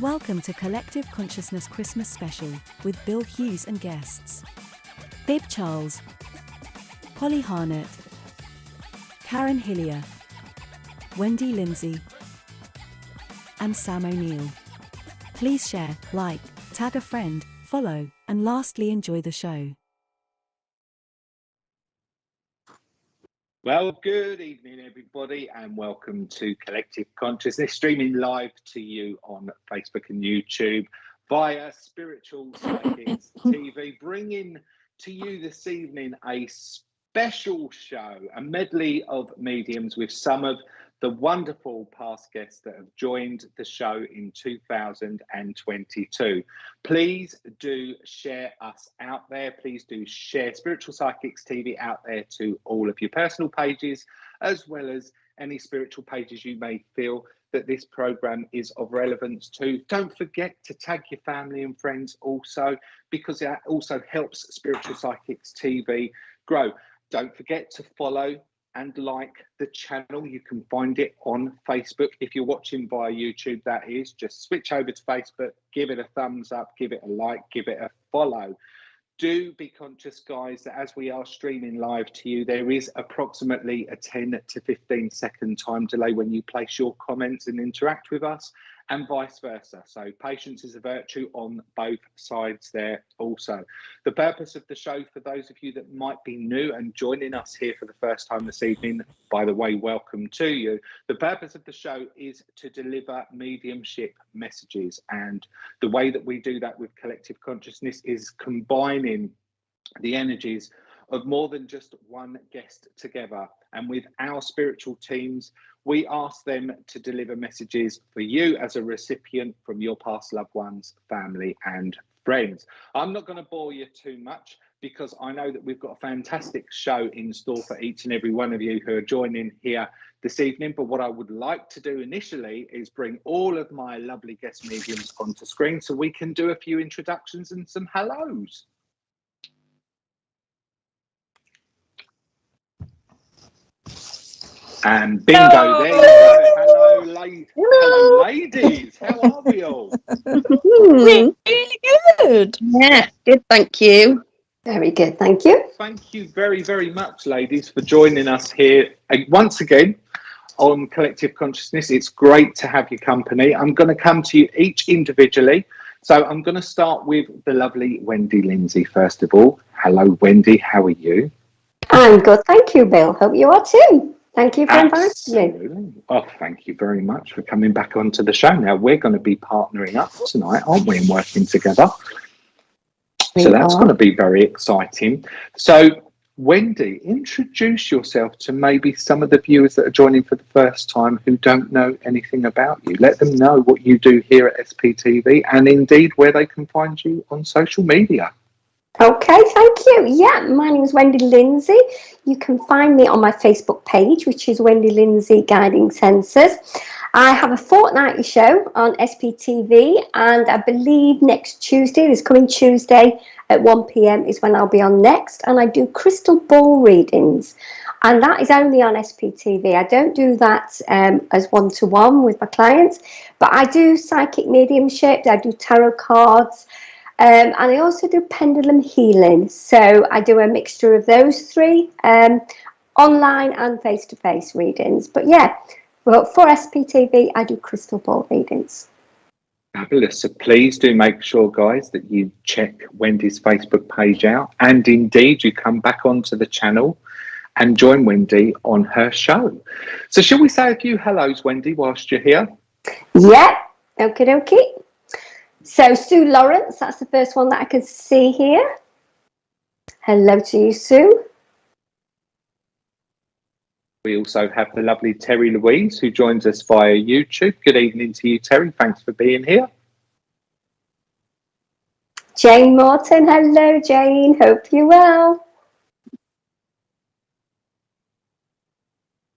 Welcome to Collective Consciousness Christmas Special with Bill Hughes and guests Bib Charles, Polly Harnett, Karen Hillier, Wendi Lindsay, and Sam O'Neill. Please share, like, tag a friend, follow, and lastly enjoy the show. Well, good evening, everybody, and welcome to Collective Consciousness, streaming live to you on Facebook and YouTube via Spiritual Psychics TV, bringing to you this evening a special show, a medley of mediums with some of the wonderful past guests that have joined the show in 2022. Please do share us out there. Please do share Spiritual Psychics TV out there to all of your personal pages, as well as any spiritual pages you may feel that this program is of relevance to. Don't forget to tag your family and friends also, because that also helps Spiritual Psychics TV grow. Don't forget to follow and like the channel. You can find it on Facebook. If you're watching via YouTube, that is, just switch over to Facebook, give it a thumbs up, give it a like, give it a follow. Do be conscious, guys, that as we are streaming live to you, there is approximately a 10 to 15 second time delay when you place your comments and interact with us, and vice versa. So patience is a virtue on both sides there also. The purpose of the show, for those of you that might be new and joining us here for the first time this evening, by the way, welcome to you. The purpose of the show is to deliver mediumship messages. And the way that we do that with Collective Consciousness is combining the energies of more than just one guest together. And with our spiritual teams, we ask them to deliver messages for you as a recipient from your past loved ones, family, and friends. I'm not going to bore you too much, because I know that we've got a fantastic show in store for each and every one of you who are joining here this evening. But what I would like to do initially is bring all of my lovely guest mediums onto screen so we can do a few introductions and some hellos. And bingo, there you go. Hello, ladies. How are we all? Really good. Yeah, good, thank you. Very good, thank you. Thank you very, very much, ladies, for joining us here once again on Collective Consciousness. It's great to have your company. I'm going to come to you each individually. So I'm going to start with the lovely Wendi Lindsay, first of all. Hello, Wendi. How are you? I'm good, thank you, Bill. Hope you are too. Thank you for inviting me. Oh, thank you very much for coming back onto the show. Now, we're going to be partnering up tonight, aren't we, and working together? So that's going to be very exciting. So, Wendi, introduce yourself to maybe some of the viewers that are joining for the first time who don't know anything about you. Let them know what you do here at SPTV, and indeed where they can find you on social media. Okay, thank you. Yeah, my name is Wendi Lindsay. You can find me on my Facebook page, which is Wendi Lindsay Guiding Sensors. I have a fortnightly show on SPTV, and I believe next Tuesday, this coming Tuesday at 1 p.m. is when I'll be on next, and I do crystal ball readings, and that is only on SPTV. I don't do that as one-to-one with my clients, but I do psychic mediumship, I do tarot cards, and I also do pendulum healing. So I do a mixture of those three, online and face-to-face readings. But yeah, well, for SPTV, I do crystal ball readings. Fabulous. So please do make sure, guys, that you check Wendi's Facebook page out. And indeed, you come back onto the channel and join Wendi on her show. So shall we say a few hellos, Wendi, whilst you're here? Yeah, okie dokie. So Sue Lawrence, that's the first one that I can see here. Hello to you, Sue. We also have the lovely Terry Louise, who joins us via YouTube. Good evening to you, Terry. Thanks for being here. Jane Morton, hello Jane, hope you're well.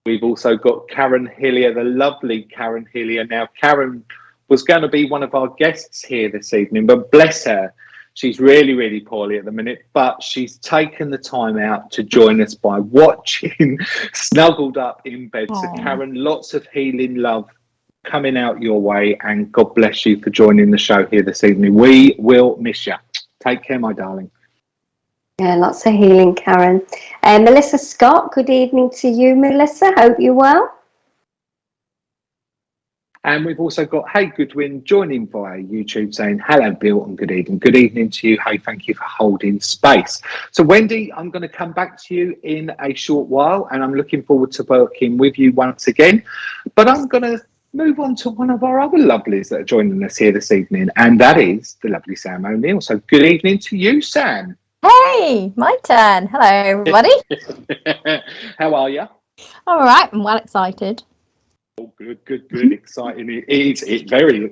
We've also got Karen Hillier, the lovely Karen Hillier. Now, Karen was going to be one of our guests here this evening, but bless her, she's really, really poorly at the minute, but she's taken the time out to join us by watching, snuggled up in bed. So Karen, lots of healing love coming out your way, and God bless you for joining the show here this evening. We will miss you. Take care, my darling. Yeah, lots of healing, Karen. Melissa Scott, good evening to you, Melissa. Hope you're well. And we've also got Hey Goodwin joining via YouTube saying, hello, Bill, and good evening. Good evening to you. Hey, thank you for holding space. So, Wendi, I'm going to come back to you in a short while, and I'm looking forward to working with you once again. But I'm going to move on to one of our other lovelies that are joining us here this evening, and that is the lovely Sam O'Neill. So, good evening to you, Sam. Hey, my turn. Hello, everybody. How are you? All right, I'm well excited. Oh, good. Exciting. It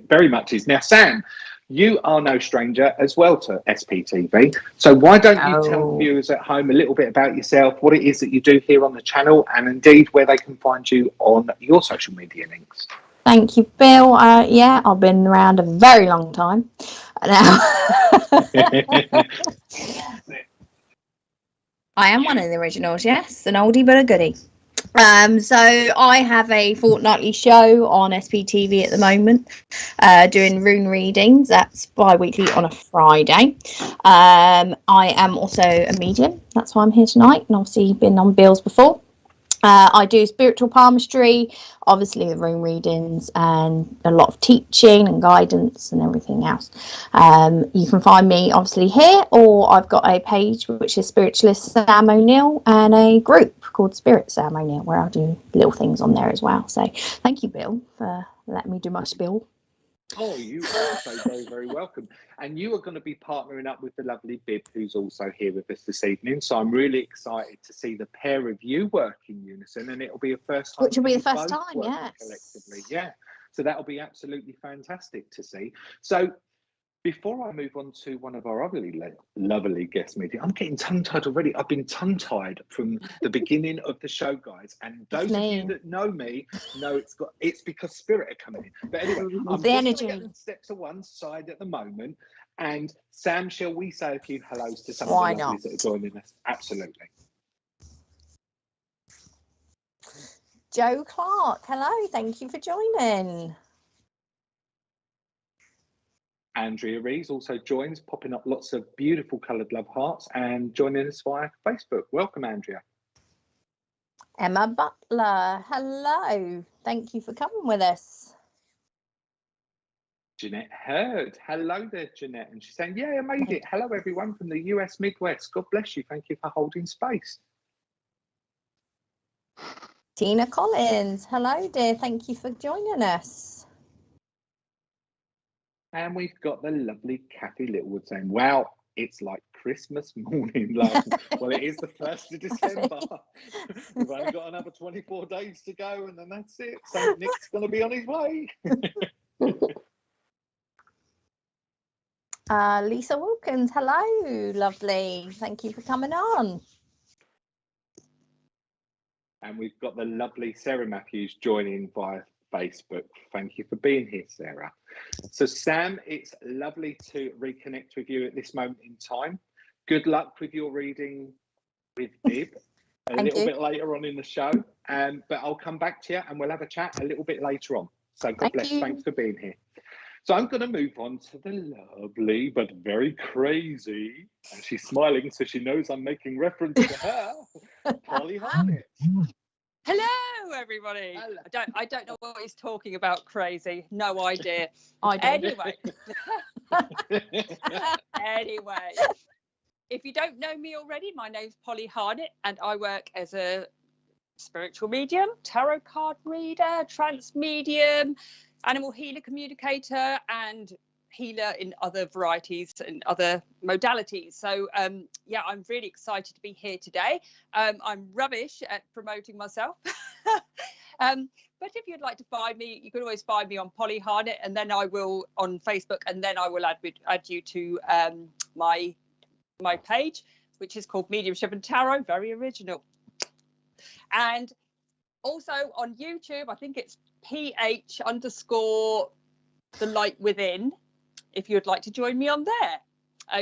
very much is. Now, Sam, you are no stranger as well to SPTV. So why don't you tell viewers at home a little bit about yourself, what it is that you do here on the channel, and indeed where they can find you on your social media links. Thank you, Bill. Yeah, I've been around a very long time now. I am one of the originals, yes, an oldie but a goodie. So I have a fortnightly show on SPTV at the moment, doing rune readings. That's bi-weekly on a Friday. I am also a medium. That's why I'm here tonight, and obviously been on Bill's before. I do spiritual palmistry, obviously the rune readings, and a lot of teaching and guidance and everything else. You can find me obviously here, or I've got a page which is Spiritualist Sam O'Neill, and a group called Spirit Sam O'Neill where I do little things on there as well. So thank you, Bill, for letting me do my spiel. Oh, you are so very, very welcome. And you are going to be partnering up with the lovely Bib, who's also here with us this evening. So I'm really excited to see the pair of you work in unison, and it'll be a first time. Which will be the first time, yes. Collectively, yeah. So that'll be absolutely fantastic to see. So before I move on to one of our other lovely guest media, I'm getting tongue-tied already. I've been tongue-tied from the beginning of the show, guys. And those of you that know me know it's because Spirit are coming in. But anyway, I'm the just energy. going to step to one side at the moment. And Sam, shall we say a few hellos to some of the lovelies that are joining us? Absolutely. Joe Clark, hello. Thank you for joining. Andrea Rees also joins, popping up lots of beautiful coloured love hearts and joining us via Facebook. Welcome, Andrea. Emma Butler, hello. Thank you for coming with us. Jeanette Hurd, hello there, Jeanette. And she's saying, yeah, I made it. Hello, everyone from the US Midwest. God bless you. Thank you for holding space. Tina Collins, hello, dear. Thank you for joining us. And we've got the lovely Kathy Littlewood saying, wow, it's like Christmas morning, love. Well, it is the 1st of December. We've only got another 24 days to go, and then that's it. So Nick's going to be on his way. Lisa Wilkins, hello, lovely. Thank you for coming on. And we've got the lovely Sarah Matthews joining via Facebook. Thank you for being here, Sarah. So Sam, it's lovely to reconnect with you at this moment in time. Good luck with your reading with Bib a little bit later on in the show. But I'll come back to you and we'll have a chat a little bit later on. So God bless. Thanks for being here. So I'm going to move on to the lovely but very crazy, and she's smiling so she knows I'm making reference to her, Polly Harnett. Hello, everybody. Hello. I don't know what he's talking about. Crazy. No idea. Anyway. Anyway, if you don't know me already, my name's Polly Harnett, and I work as a spiritual medium, tarot card reader, trance medium, animal healer communicator, and healer in other varieties and other modalities. So yeah, I'm really excited to be here today. I'm rubbish at promoting myself. But if you'd like to find me, you can always find me on Polly Harnett, and then I will on Facebook, and then I will add you to my page, which is called Mediumship and Tarot, very original. And also on YouTube, I think it's PH_the light within, if you'd like to join me on there.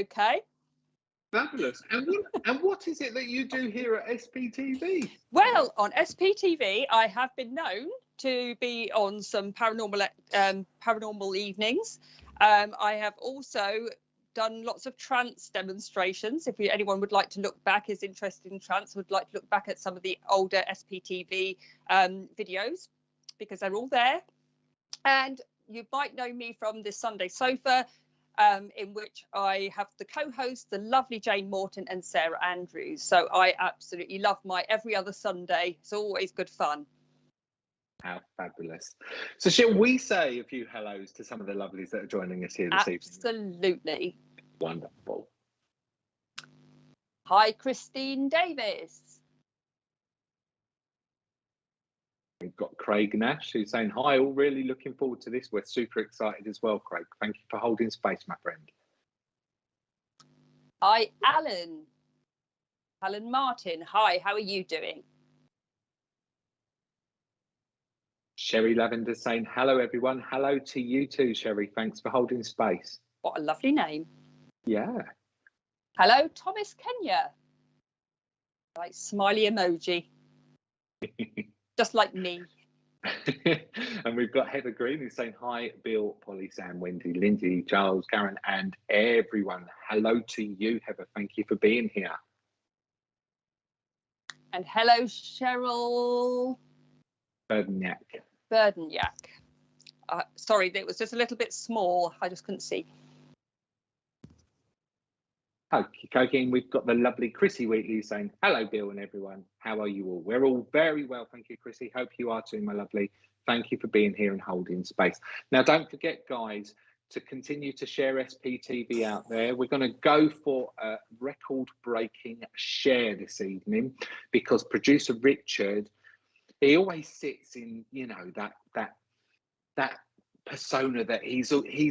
Okay. Fabulous. And what is it that you do here at SPTV? Well, on SPTV, I have been known to be on some paranormal evenings. I have also done lots of trance demonstrations. If anyone would like to look back, is interested in trance, would like to look back at some of the older SPTV videos, because they're all there. And you might know me from the Sunday Sofa, in which I have the co-hosts, the lovely Jane Morton and Sarah Andrews. So I absolutely love my every other Sunday. It's always good fun. How fabulous. So shall we say a few hellos to some of the lovelies that are joining us here this evening? Absolutely. Wonderful. Hi, Christine Davis. We've got Craig Nash who's saying hi, all really looking forward to this. We're super excited as well, Craig. Thank you for holding space, my friend. Hi, Alan. Alan Martin. Hi, how are you doing? Sherry Lavender saying hello, everyone. Hello to you too, Sherry. Thanks for holding space. What a lovely name. Yeah. Hello, Thomas Kenya. Like smiley emoji. Just like me. And we've got Heather Green who's saying hi, Bill, Polly, Sam, Wendy, Lindsay, Charles, Karen, and everyone. Hello to you, Heather. Thank you for being here. And hello, Cheryl Berdniak. Sorry, it was just a little bit small. I just couldn't see. Okay, we've got the lovely Chrissy Wheatley saying, hello, Bill and everyone. How are you all? We're all very well, thank you, Chrissy. Hope you are too, my lovely. Thank you for being here and holding space. Now, don't forget, guys, to continue to share SPTV out there. We're going to go for a record-breaking share this evening because producer Richard, he always sits in, you know, that persona that he's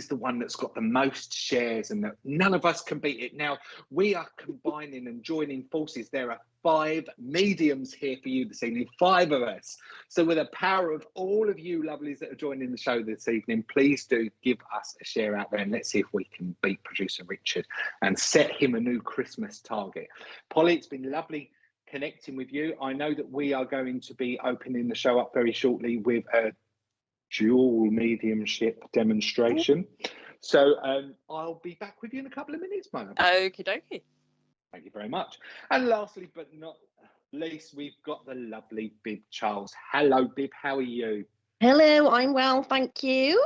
the one that's got the most shares and that none of us can beat it. Now we are combining and joining forces. There are 5 mediums here for you this evening, 5 of us. So with the power of all of you lovelies that are joining the show this evening, please do give us a share out there and let's see if we can beat producer Richard and set him a new Christmas target. Polly, it's been lovely connecting with you. I know that we are going to be opening the show up very shortly with a dual mediumship demonstration. So I'll be back with you in a couple of minutes, Mona. Okie dokie. Thank you very much. And lastly, but not least, we've got the lovely Bib Charles. Hello, Bib. How are you? Hello, I'm well, thank you.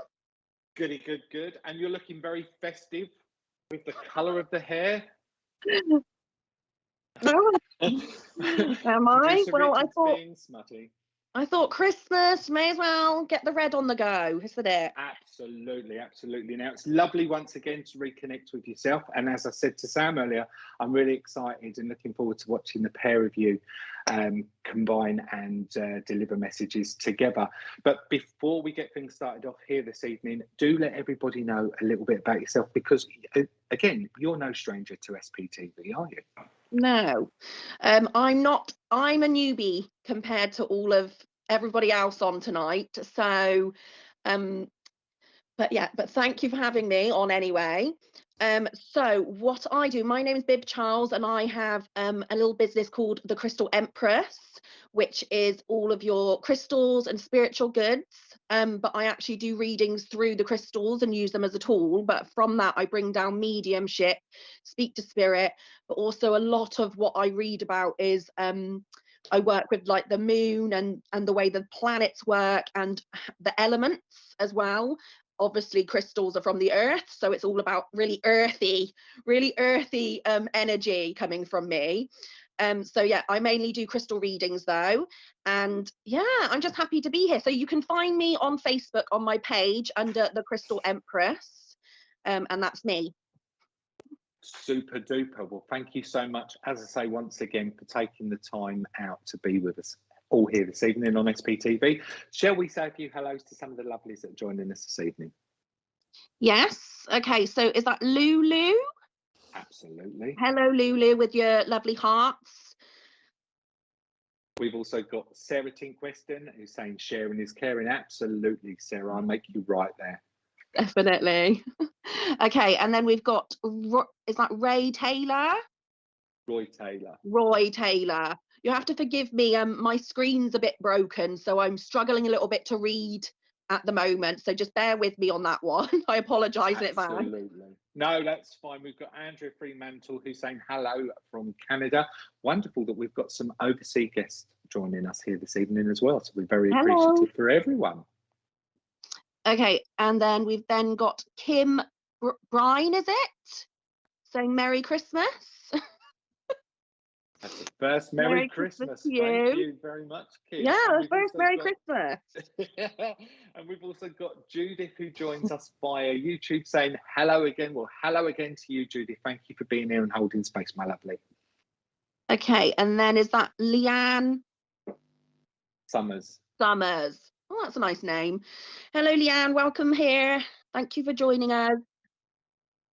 Goody, good. And you're looking very festive with the colour of the hair. Oh, am I? Well, being smutty. I thought Christmas, may as well get the red on the go, isn't it? Absolutely. Now, it's lovely once again to reconnect with yourself. And as I said to Sam earlier, I'm really excited and looking forward to watching the pair of you combine and deliver messages together. But before we get things started off here this evening, do let everybody know a little bit about yourself because, again, you're no stranger to SPTV, are you? No, I'm not. I'm a newbie compared to all of everybody else on tonight. So, but thank you for having me on anyway. So what I do, my name is Bib Charles and I have a little business called The Crystal Empress, which is all of your crystals and spiritual goods. But I actually do readings through the crystals and use them as a tool. But from that, I bring down mediumship, speak to spirit, but also a lot of what I read about is I work with like the moon and the way the planets work and the elements as well. Obviously crystals are from the earth, so it's all about really earthy energy coming from me. So yeah, I mainly do crystal readings though, and yeah, I'm just happy to be here. So you can find me on Facebook on my page under The Crystal Empress, and that's me. Super duper. Well, thank you so much, as I say once again, for taking the time out to be with us all here this evening on SPTV. Shall we say a few hellos to some of the lovelies that are joining us this evening? Yes. Okay, so is that Lulu? Absolutely. Hello, Lulu, with your lovely hearts. We've also got Sarah Tinkweston, who's saying sharing is caring. Absolutely, Sarah, I'll make you right there. Definitely. Okay, and then we've got, is that Ray Taylor? Roy Taylor. Roy Taylor. You have to forgive me. My screen's a bit broken, so I'm struggling a little bit to read at the moment. So just bear with me on that one. I apologise in advance. Absolutely. No, that's fine. We've got Andrea Fremantle who's saying hello from Canada. Wonderful that we've got some overseas guests joining us here this evening as well. So we're very appreciative for everyone. Okay, and then we've then got Kim Brine, is it? Saying Merry Christmas. That's the first Merry Christmas. To Thank you very much, Kim. Yeah, the first Merry Christmas. And we've also got Judith who joins us via YouTube saying hello again. Well, hello again to you, Judith. Thank you for being here and holding space, my lovely. Okay, and then is that Leanne Summers? Oh, that's a nice name. Hello, Leanne. Welcome here. Thank you for joining us.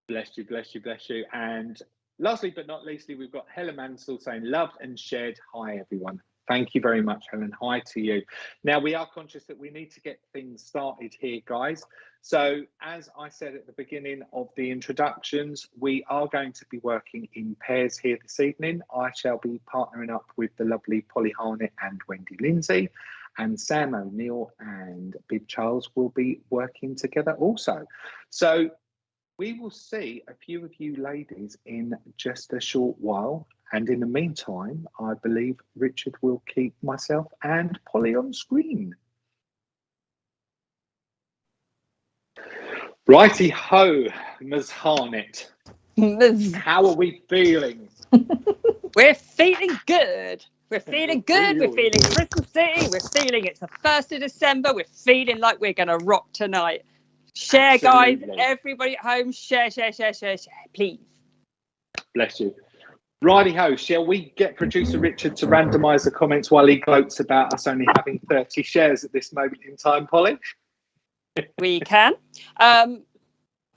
Bless you, bless you, bless you. And lastly but not leastly, we've got Helen Mansell saying loved and shared. Hi, everyone. Thank you very much, Helen. Hi to you. Now, we are conscious that we need to get things started here, guys. So as I said at the beginning of the introductions, we are going to be working in pairs here this evening. I shall be partnering up with the lovely Polly Harnett and Wendi Lindsay, and Sam O'Neill and Bib Charles will be working together also. So we will see a few of you ladies in just a short while. And in the meantime, I believe Richard will keep myself and Polly on screen. Righty ho, Ms. Harnett. How are we feeling? We're feeling good. We're feeling good. We're feeling Christmassy. We're feeling it's the 1st of December. We're feeling like we're going to rock tonight. Share, Absolutely. guys. Everybody at home, share, please. Bless you. Righty ho, shall we get producer Richard to randomise the comments while he gloats about us only having 30 shares at this moment in time, Polly? We can. I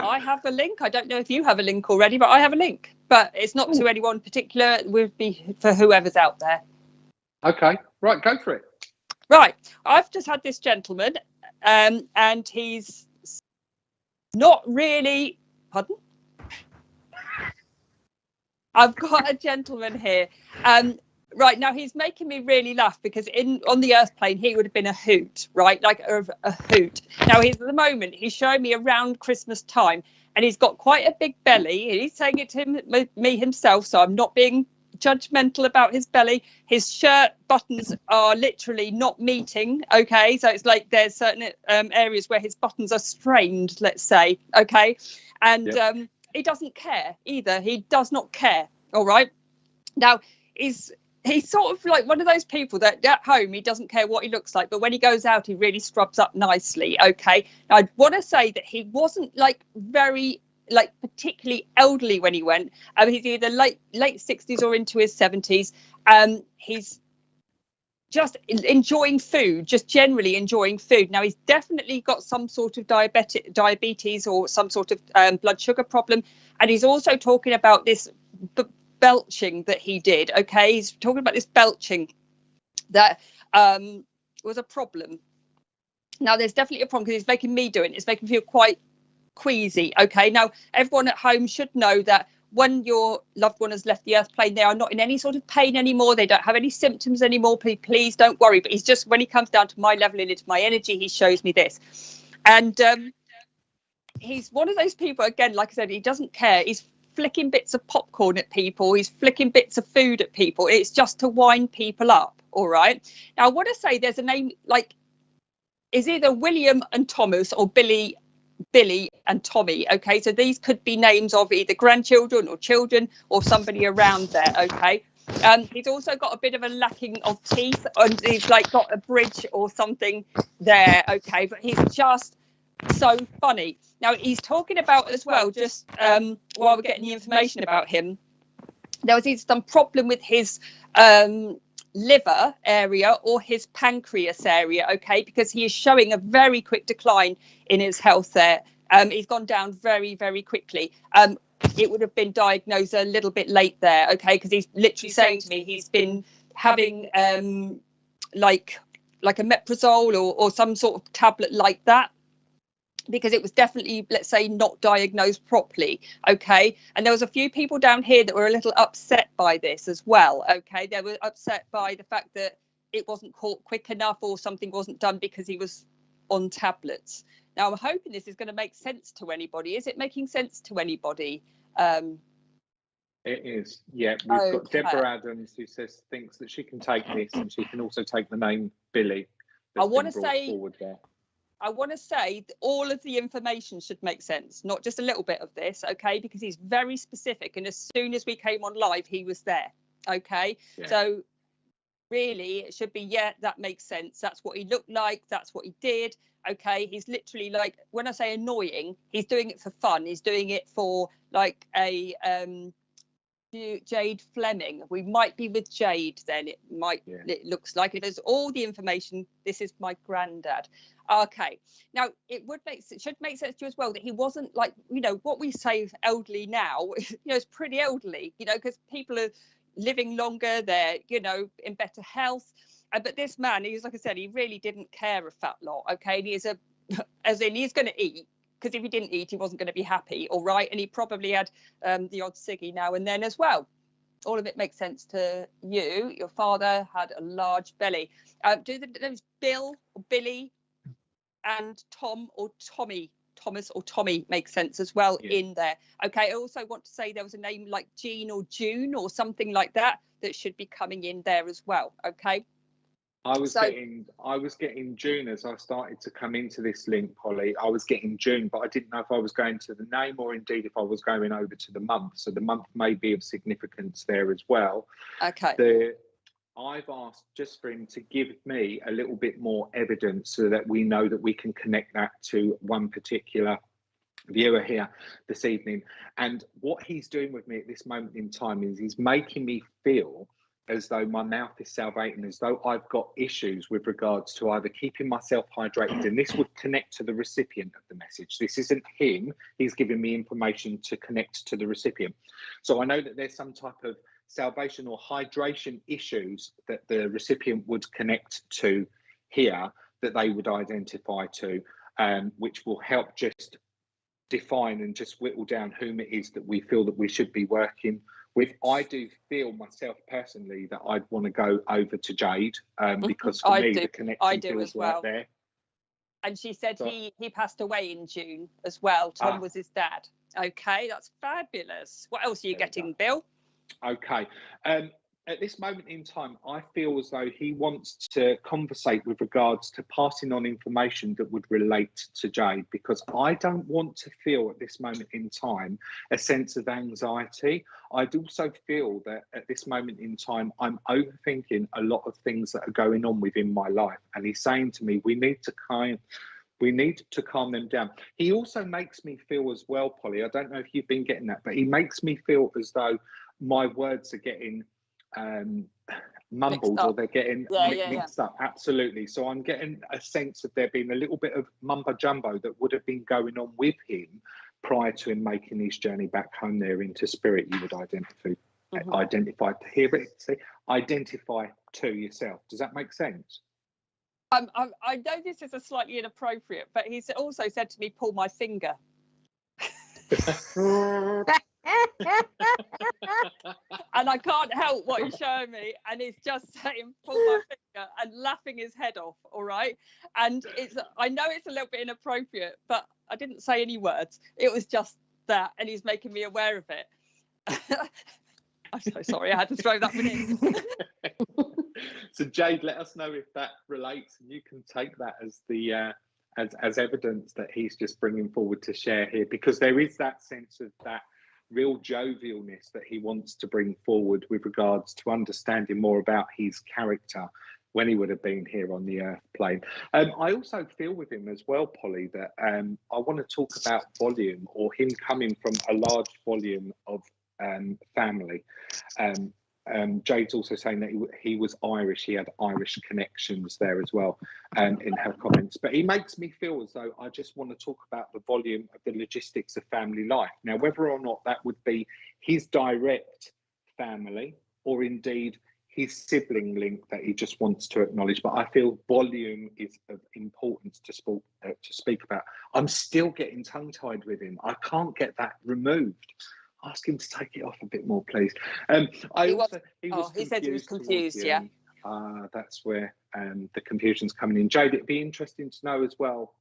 have a link. I don't know if you have a link already, but I have a link. But it's not to anyone particular. It would be for whoever's out there. Okay, right, go for it. Right, I've just had this gentleman, and he's not really. Pardon? I've got a gentleman here. Right now, he's making me really laugh because on the Earth plane, he would have been a hoot, right? Like a hoot. Now, at the moment, he's showing me around Christmas time, and he's got quite a big belly. He's saying it to me himself, so I'm not being judgmental about his belly. His shirt buttons are literally not meeting. Okay, so it's like there's certain areas where his buttons are strained, let's say. Okay, and he doesn't care either. He does not care. All right. Now he's sort of like one of those people that at home he doesn't care what he looks like, but when he goes out he really scrubs up nicely. Okay, now I want to say that he wasn't like very particularly elderly when he went. He's either late 60s or into his 70s. He's just enjoying food, just generally enjoying food. Now he's definitely got some sort of diabetes or some sort of blood sugar problem, and he's also talking about this belching that he did. Okay, he's talking about this belching that was a problem. Now there's definitely a problem because he's making me do it. It's making me feel quite queasy. Okay, now everyone at home should know that when your loved one has left the earth plane, they are not in any sort of pain anymore. They don't have any symptoms anymore. Please don't worry. But he's just, when he comes down to my level and into my energy, he shows me this. And he's one of those people, again, like I said, he doesn't care. He's flicking bits of popcorn at people. He's flicking bits of food at people. It's just to wind people up. All right. Now, I want to say there's a name like, is either William and Thomas or Billy and Tommy. Okay, so these could be names of either grandchildren or children or somebody around there. Okay, he's also got a bit of a lacking of teeth, and he's like got a bridge or something there. Okay, but he's just so funny. Now he's talking about as well, just while we're getting the information about him, there was either some problem with his liver area or his pancreas area. Okay, because he is showing a very quick decline in his health there. He's gone down very, very quickly. It would have been diagnosed a little bit late there. Okay, because he's literally saying to me he's been having like a Metrazole or some sort of tablet like that. because it was definitely, let's say, not diagnosed properly. Okay, and there was a few people down here that were a little upset by this as well. Okay, they were upset by the fact that it wasn't caught quick enough, or something wasn't done because he was on tablets. Now I'm hoping this is going to make sense to anybody. Is it making sense to anybody? It is, yeah. We've got Deborah Adams who thinks that she can take this, and she can also take the name Billy. I want to say that all of the information should make sense, not just a little bit of this, okay? Because he's very specific, and as soon as we came on live, he was there, okay? Yeah. So really, it should be, yeah, that makes sense. That's what he looked like. That's what he did. Okay, he's literally, like, when I say annoying, he's doing it for fun. He's doing it for like a Jade Fleming. We might be with Jade then. It might, yeah. It looks like, if there's all the information, this is my granddad. Okay, now it should make sense to you as well that he wasn't like, you know, what we say elderly now, you know, it's pretty elderly, you know, because people are living longer, they're, you know, in better health. But this man, he's, like I said, he really didn't care a fat lot. Okay, and he's as in he's going to eat, because if he didn't eat, he wasn't going to be happy. All right, and he probably had the odd ciggy now and then as well. All of it makes sense to you. Your father had a large belly. Do the names Bill or Billy and Tom or Tommy, Thomas or Tommy make sense as well, yeah, in there? Okay, I also want to say there was a name like Jean or June or something like that that should be coming in there as well. Okay. I was getting June as I started to come into this link, Polly. I was getting June, but I didn't know if I was going to the name or indeed if I was going over to the month. So the month may be of significance there as well. Okay. I've asked just for him to give me a little bit more evidence so that we know that we can connect that to one particular viewer here this evening. And what he's doing with me at this moment in time is he's making me feel as though my mouth is salivating, as though I've got issues with regards to either keeping myself hydrated, and this would connect to the recipient of the message. This isn't him, he's giving me information to connect to the recipient. So I know that there's some type of salvation or hydration issues that the recipient would connect to here, that they would identify to, which will help just define and just whittle down whom it is that we feel that we should be working with. I do feel myself personally that I'd want to go over to Jade, because for me the connection feels right there. And she said so, he passed away in June as well. Tom was his dad. Okay, that's fabulous. What else are you getting, Bill? Okay. At this moment in time, I feel as though he wants to conversate with regards to passing on information that would relate to Jade, because I don't want to feel at this moment in time a sense of anxiety. I'd also feel that at this moment in time, I'm overthinking a lot of things that are going on within my life. And he's saying to me, we need to calm them down. He also makes me feel as well, Polly, I don't know if you've been getting that, but he makes me feel as though my words are getting mumbled, or they're getting mixed up. Absolutely. So I'm getting a sense of there being a little bit of mumbo jumbo that would have been going on with him prior to him making his journey back home there into spirit. You would identify to hear it, say, identify to yourself. Does that make sense? I know this is a slightly inappropriate, but he's also said to me, pull my finger. And I can't help what he's showing me, and he's just saying pull my finger and laughing his head off. All right, and I know it's a little bit inappropriate, but I didn't say any words. It was just that, and he's making me aware of it. I'm so sorry, I had to throw that one in. So Jade, let us know if that relates, and you can take that as the as evidence that he's just bringing forward to share here, because there is that sense of that real jovialness that he wants to bring forward with regards to understanding more about his character when he would have been here on the earth plane. I also feel with him as well, Polly, that I want to talk about volume, or him coming from a large volume of family. Jade's also saying that he was Irish. He had Irish connections there as well in her comments. But he makes me feel as though I just want to talk about the volume of the logistics of family life. Now, whether or not that would be his direct family, or indeed his sibling link that he just wants to acknowledge, but I feel volume is of importance to speak about. I'm still getting tongue-tied with him. I can't get that removed. Ask him to take it off a bit more, please. He said he was confused, yeah. That's where the confusion's coming in. Jade, it'd be interesting to know as well,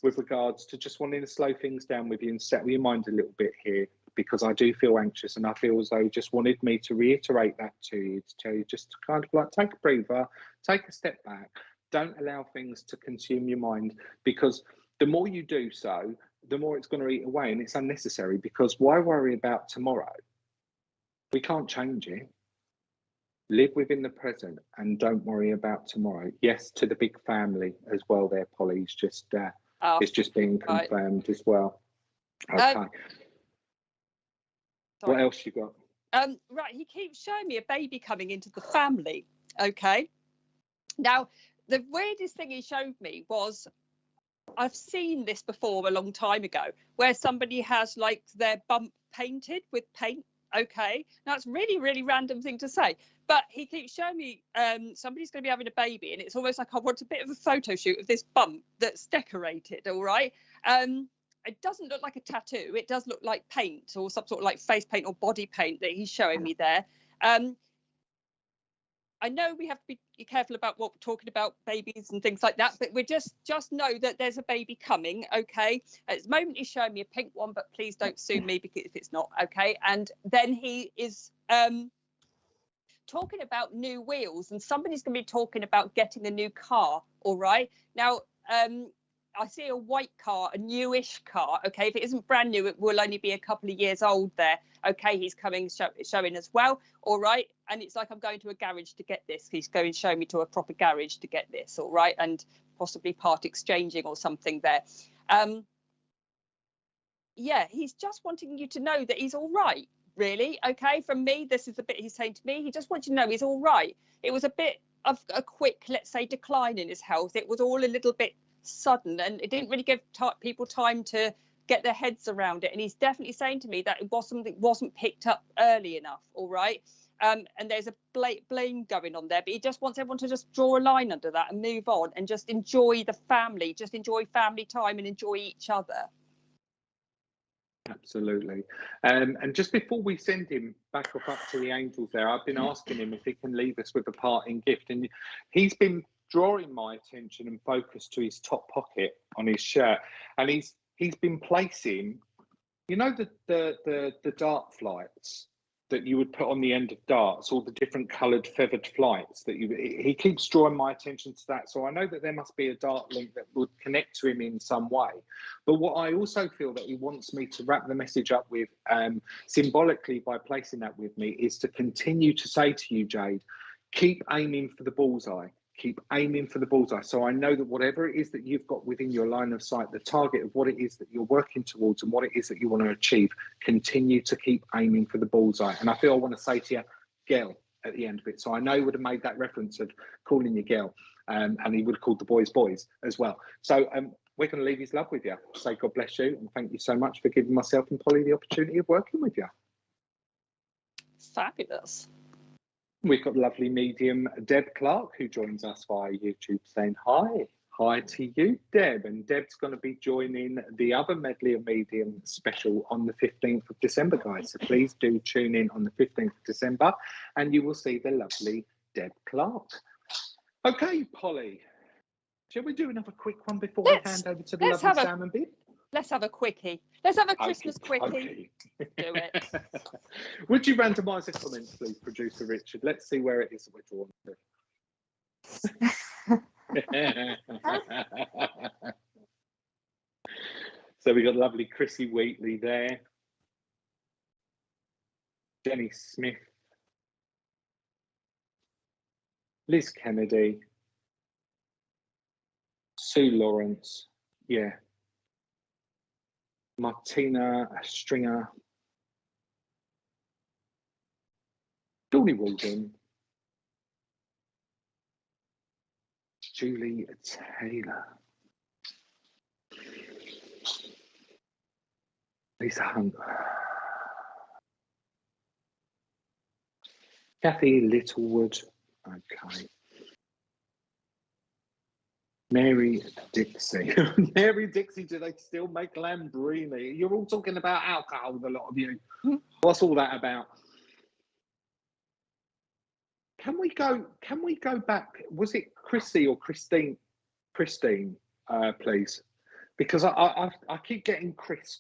with regards to just wanting to slow things down with you and settle your mind a little bit here, because I do feel anxious, and I feel as though you just wanted me to reiterate that to you, to tell you just to kind of like take a breather, take a step back, don't allow things to consume your mind, because the more you do so, the more it's going to eat away, and it's unnecessary, because why worry about tomorrow? We can't change it. Live within the present and don't worry about tomorrow. Yes, to the big family as well there, Polly. It's just being confirmed as well. Okay. What else you got? Right, he keeps showing me a baby coming into the family. Okay. Now, the weirdest thing he showed me was, I've seen this before a long time ago, where somebody has like their bump painted with paint. Okay, now it's really, really random thing to say, but he keeps showing me somebody's going to be having a baby, and it's almost like I want a bit of a photo shoot of this bump that's decorated. All right. It doesn't look like a tattoo. It does look like paint, or some sort of like face paint or body paint that he's showing me there. I know we have to be careful about what we're talking about, babies and things like that, but we just know that there's a baby coming. Okay, at the moment he's showing me a pink one, but please don't sue me because if it's not. Okay, and then he is talking about new wheels, and somebody's going to be talking about getting a new car. All right, now I see a white car, a newish car. Okay, if it isn't brand new, it will only be a couple of years old there. Okay, he's coming showing as well. All right, and it's like I'm going to a garage to get this. He's going to show me to a proper garage to get this. All right, and possibly part exchanging or something there. Yeah, he's just wanting you to know that he's all right. Really, okay. From me, this is the bit he's saying to me. He just wants you to know he's all right. It was a bit of a quick, let's say, decline in his health. It was all a little bit sudden, and it didn't really give people time to get their heads around it. And he's definitely saying to me that it wasn't picked up early enough. All right. And there's a blame going on there, but he just wants everyone to just draw a line under that and move on and just enjoy the family, just enjoy family time and enjoy each other. Absolutely. And just before we send him back up to the angels there, I've been asking him if he can leave us with a parting gift, and he's been drawing my attention and focus to his top pocket on his shirt, and he's been placing, you know, the dart flights that you would put on the end of darts, all the different coloured feathered flights that he keeps drawing my attention to that. So I know that there must be a dart link that would connect to him in some way. But what I also feel that he wants me to wrap the message up with, symbolically by placing that with me, is to continue to say to you, Jade, keep aiming for the bullseye. Keep aiming for the bullseye. So I know that whatever it is that you've got within your line of sight, the target of what it is that you're working towards and what it is that you want to achieve, continue to keep aiming for the bullseye. And I feel I want to say to you, girl, at the end of it. So I know he would have made that reference of calling you girl, and he would have called the boys as well. So we're going to leave his love with you. Say God bless you, and thank you so much for giving myself and Polly the opportunity of working with you. Fabulous. We've got lovely medium Deb Clark, who joins us via YouTube, saying hi. Hi to you, Deb. And Deb's going to be joining the other Medley of Medium special on the 15th of December, guys. So please do tune in on the 15th of December and you will see the lovely Deb Clark. Okay, Polly, shall we do another quick one before we hand over to the lovely Sam and Bib? Let's have a quickie. Let's have a Christmas quickie. Okay. Do it. Would you randomise the comments, please, producer Richard? Let's see where it is that we're drawn to. So we got lovely Chrissy Wheatley there. Jenny Smith. Liz Kennedy. Sue Lawrence. Yeah. Martina Stringer, Dawny Walden, Julie Taylor, Lisa Hunt, Kathy Littlewood. Okay. Mary Dixie. Mary Dixie, do they still make Lambrini? You're all talking about alcohol, a lot of you. What's all that about? Can we go back? Was it Chrissy or Christine? Christine, please. Because I keep getting Chris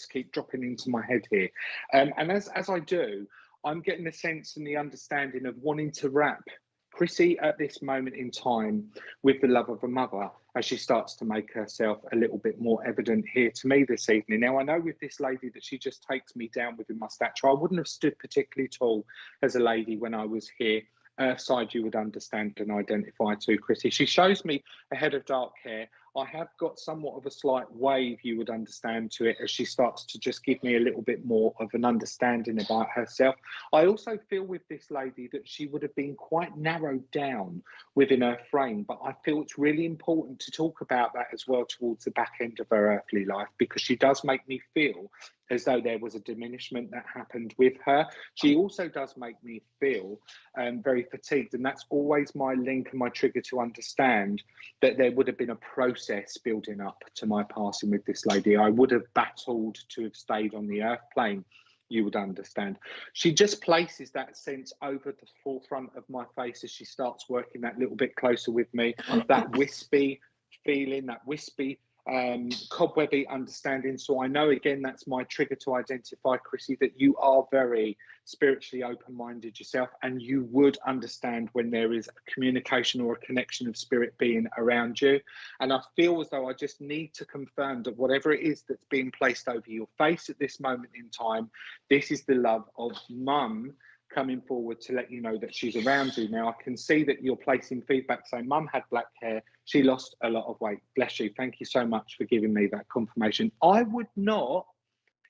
keep dropping into my head here. And as I do, I'm getting the sense and the understanding of wanting to wrap Chrissy at this moment in time with the love of a mother as she starts to make herself a little bit more evident here to me this evening. Now, I know with this lady that she just takes me down within my stature. I wouldn't have stood particularly tall as a lady when I was here. Earthside, you would understand and identify too, Chrissy. She shows me a head of dark hair. I have got somewhat of a slight wave, you would understand, to it as she starts to just give me a little bit more of an understanding about herself. I also feel with this lady that she would have been quite narrowed down within her frame, but I feel it's really important to talk about that as well towards the back end of her earthly life, because she does make me feel as though there was a diminishment that happened with her. She also does make me feel very fatigued, and that's always my link and my trigger to understand that there would have been a process building up to my passing with this lady. I would have battled to have stayed on the earth plane, you would understand. She just places that sense over the forefront of my face as she starts working that little bit closer with me, that wispy feeling, that wispy cobwebby understanding. So I know, again, that's my trigger to identify, Chrissy, that you are very spiritually open-minded yourself, and you would understand when there is a communication or a connection of spirit being around you. And I feel as though I just need to confirm that whatever it is that's being placed over your face at this moment in time, this is the love of Mum coming forward to let you know that she's around you. Now, I can see that you're placing feedback saying Mum had black hair, she lost a lot of weight. Bless you. Thank you so much for giving me that confirmation. I would not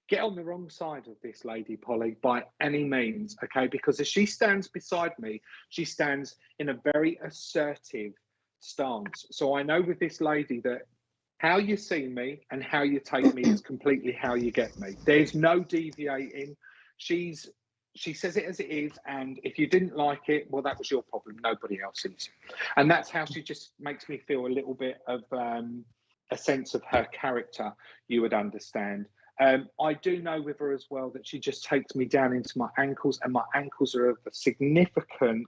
get on the wrong side of this lady, Polly, by any means, okay? Because as she stands beside me, she stands in a very assertive stance. So I know with this lady that how you see me and how you take me is completely how you get me. There's no deviating. She says it as it is, and if you didn't like it, well, that was your problem, nobody else's. And that's how she just makes me feel a little bit of a sense of her character, you would understand. I do know with her as well that she just takes me down into my ankles, and my ankles are of a significant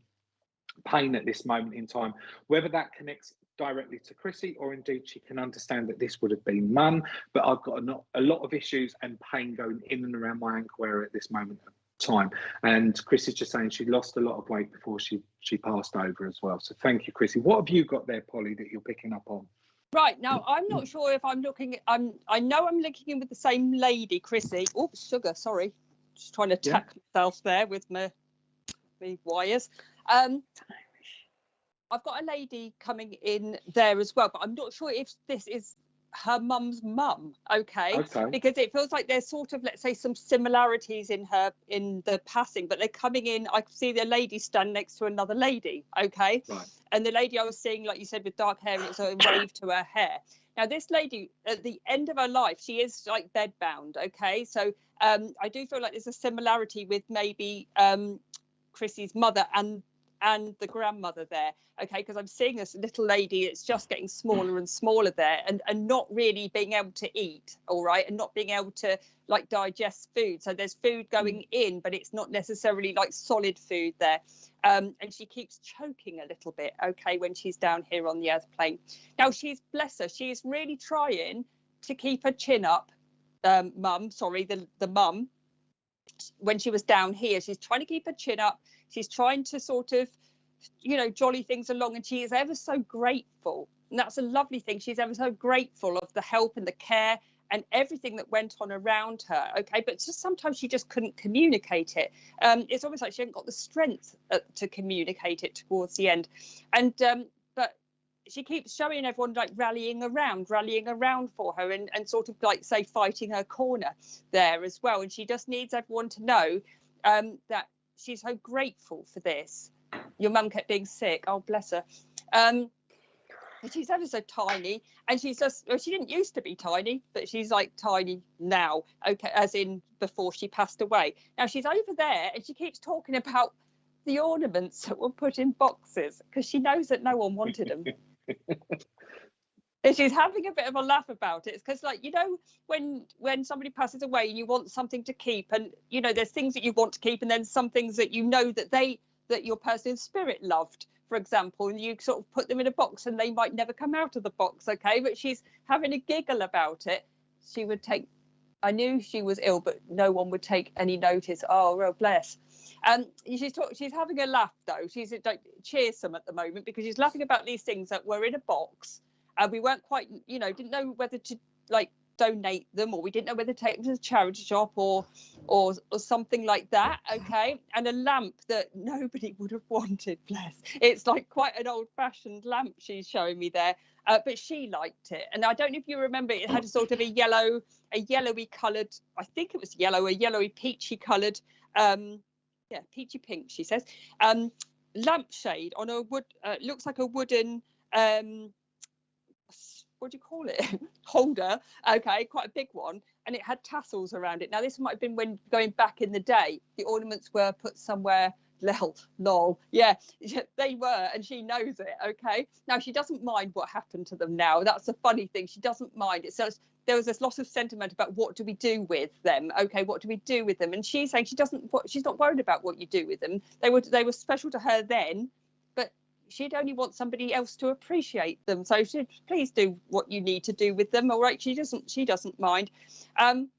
pain at this moment in time. Whether that connects directly to Chrissy, or indeed she can understand that this would have been Mum, but I've got a lot of issues and pain going in and around my ankle area at this moment of time. And Chris is just saying she lost a lot of weight before she passed over as well. So thank you, Chrissy. What have you got there, Polly, that you're picking up on? Right, now I'm not sure if I'm looking, I know I'm looking in with the same lady, Chrissy. Oops, sugar, sorry. Just trying to tack myself there with my wires. I've got a lady coming in there as well, but I'm not sure if this is her mum's mum, okay, because it feels like there's sort of, let's say, some similarities in the passing, but they're coming in. I see the lady stand next to another lady, okay, and the lady I was seeing, like you said, with dark hair, it's a wave to her hair. Now this lady at the end of her life, she is like bedbound, okay, so I do feel like there's a similarity with maybe Chrissy's mother and the grandmother there, okay, because I'm seeing this little lady, it's just getting smaller and smaller there, and not really being able to eat, all right, and not being able to like digest food. So there's food going in, but it's not necessarily like solid food there, and she keeps choking a little bit, okay, when she's down here on the earth plane. Now she's, bless her, she's really trying to keep her chin up, Mum, sorry, the mum, when she was down here, she's trying to keep her chin up. She's trying to sort of, you know, jolly things along, and she is ever so grateful. And that's a lovely thing. She's ever so grateful of the help and the care and everything that went on around her. Okay, but just sometimes she just couldn't communicate it. It's almost like she hadn't got the strength to communicate it towards the end. And but she keeps showing everyone like rallying around for her, and sort of like, say, fighting her corner there as well. And she just needs everyone to know that she's so grateful for this. Your mum kept being sick. Oh, bless her. She's ever so tiny, and she's just, well, she didn't used to be tiny, but she's like tiny now, okay, as in before she passed away. Now she's over there, and she keeps talking about the ornaments that were put in boxes because she knows that no one wanted them. And she's having a bit of a laugh about it. It's because, like, you know, when somebody passes away and you want something to keep, and you know, there's things that you want to keep, and then some things that you know that your person in spirit loved, for example, and you sort of put them in a box and they might never come out of the box, okay? But she's having a giggle about it. She would take, I knew she was ill, but no one would take any notice. Oh, well, bless. She's having a laugh though. She's like cheersome at the moment because she's laughing about these things that were in a box, and we weren't quite, you know, didn't know whether to like donate them, or we didn't know whether to take them to the charity shop or something like that, okay? And a lamp that nobody would have wanted, bless. It's like quite an old-fashioned lamp she's showing me there, but she liked it. And I don't know if you remember, it had a sort of a yellowy coloured, I think it was yellow, a yellowy peachy coloured, yeah, peachy pink, she says, lampshade on a wood, looks like a wooden, what do you call it, holder, okay, quite a big one, and it had tassels around it. Now this might have been when going back in the day, the ornaments were put somewhere. Lol, yeah, they were, and she knows it, okay? Now she doesn't mind what happened to them now. That's the funny thing, she doesn't mind. It says there was this lot of sentiment about what do we do with them, okay, what do we do with them? And she's saying she's not worried about what you do with them. They were special to her then, but she'd only want somebody else to appreciate them. So please do what you need to do with them, all right? She doesn't mind. And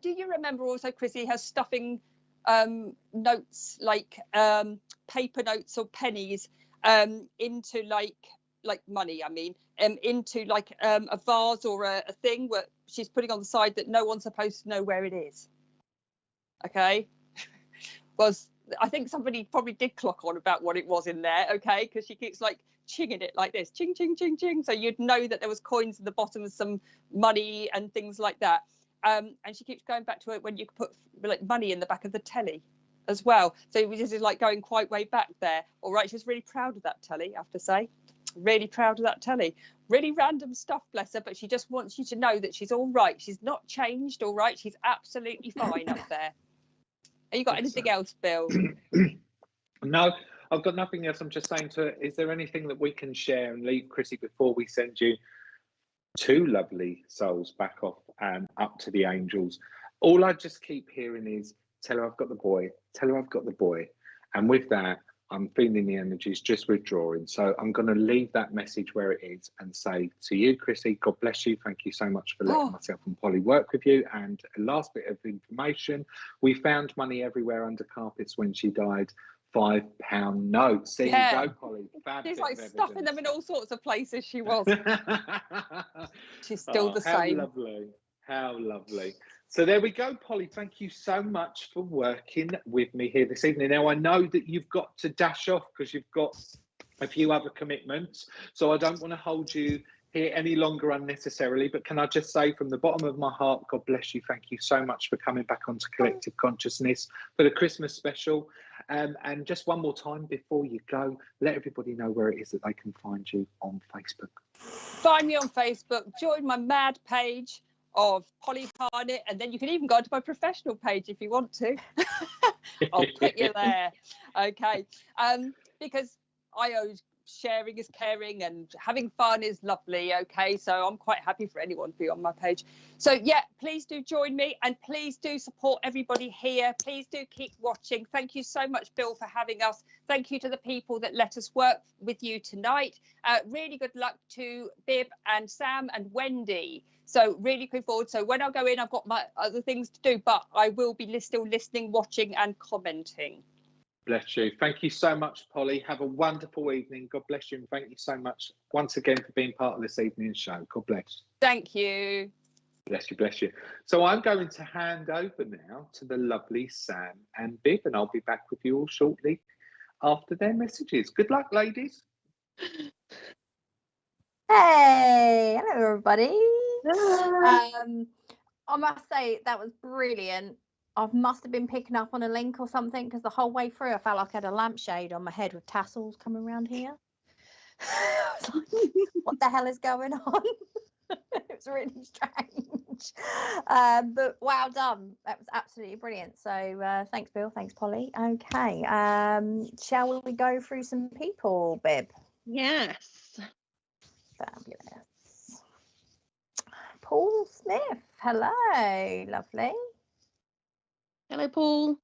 do you remember also, Chrissy, her stuffing notes, like paper notes or pennies, into like money, I mean, into like a vase or a thing where she's putting on the side that no one's supposed to know where it is, okay? I think somebody probably did clock on about what it was in there, okay, because she keeps like chinging it like this, ching ching ching ching, so you'd know that there was coins at the bottom of some money and things like that. And she keeps going back to it when you put like money in the back of the telly as well. So this is like going quite way back there. All right, she was really proud of that telly, I have to say. Really proud of that telly. Really random stuff, bless her, but she just wants you to know that she's all right. She's not changed, all right? She's absolutely fine up there. Have you got anything else, Bill? No, I've got nothing else. I'm just saying to her, is there anything that we can share and leave, Chrissy, before we send you two lovely souls back off and up to the angels? All I just keep hearing is, tell her I've got the boy, tell her I've got the boy. And with that, I'm feeling the energies just withdrawing. So I'm going to leave that message where it is and say to you, Chrissy, God bless you. Thank you so much for letting myself and Polly work with you. And a last bit of information, we found money everywhere under carpets when she died. £5 notes. There you go, Polly. She's like stuffing them in all sorts of places. She was. She's still the same. How lovely. How lovely. So there we go, Polly. Thank you so much for working with me here this evening. Now, I know that you've got to dash off because you've got a few other commitments. So I don't want to hold you here any longer unnecessarily. But can I just say from the bottom of my heart, God bless you. Thank you so much for coming back onto Collective Consciousness for the Christmas special. And just one more time before you go, let everybody know where it is that they can find you on Facebook. Find me on Facebook. Join my mad page of Polly Harnett, and then you can even go to my professional page if you want to. I'll put you there, okay? Because I always sharing is caring and having fun is lovely, okay? So I'm quite happy for anyone to be on my page. So yeah, please do join me and please do support everybody here. Please do keep watching. Thank you so much, Bill, for having us. Thank you to the people that let us work with you tonight. Really good luck to Bib and Sam and Wendi. So really looking forward. So when I go in, I've got my other things to do, but I will be still listening, watching and commenting. Bless you. Thank you so much, Polly. Have a wonderful evening. God bless you. And thank you so much once again for being part of this evening's show. God bless. Thank you. Bless you, bless you. So I'm going to hand over now to the lovely Sam and Bib, and I'll be back with you all shortly after their messages. Good luck, ladies. Hey, hello, everybody. I must say that was brilliant. I must have been picking up on a link or something because the whole way through I felt like I had a lampshade on my head with tassels coming around here. I was like, what the hell is going on? It was really strange. much. But well done. That was absolutely brilliant. So thanks, Bill. Thanks, Polly. Okay. Shall we go through some people, Bib? Yes. Fabulous. Paul Smith. Hello. Lovely. Hello, Paul.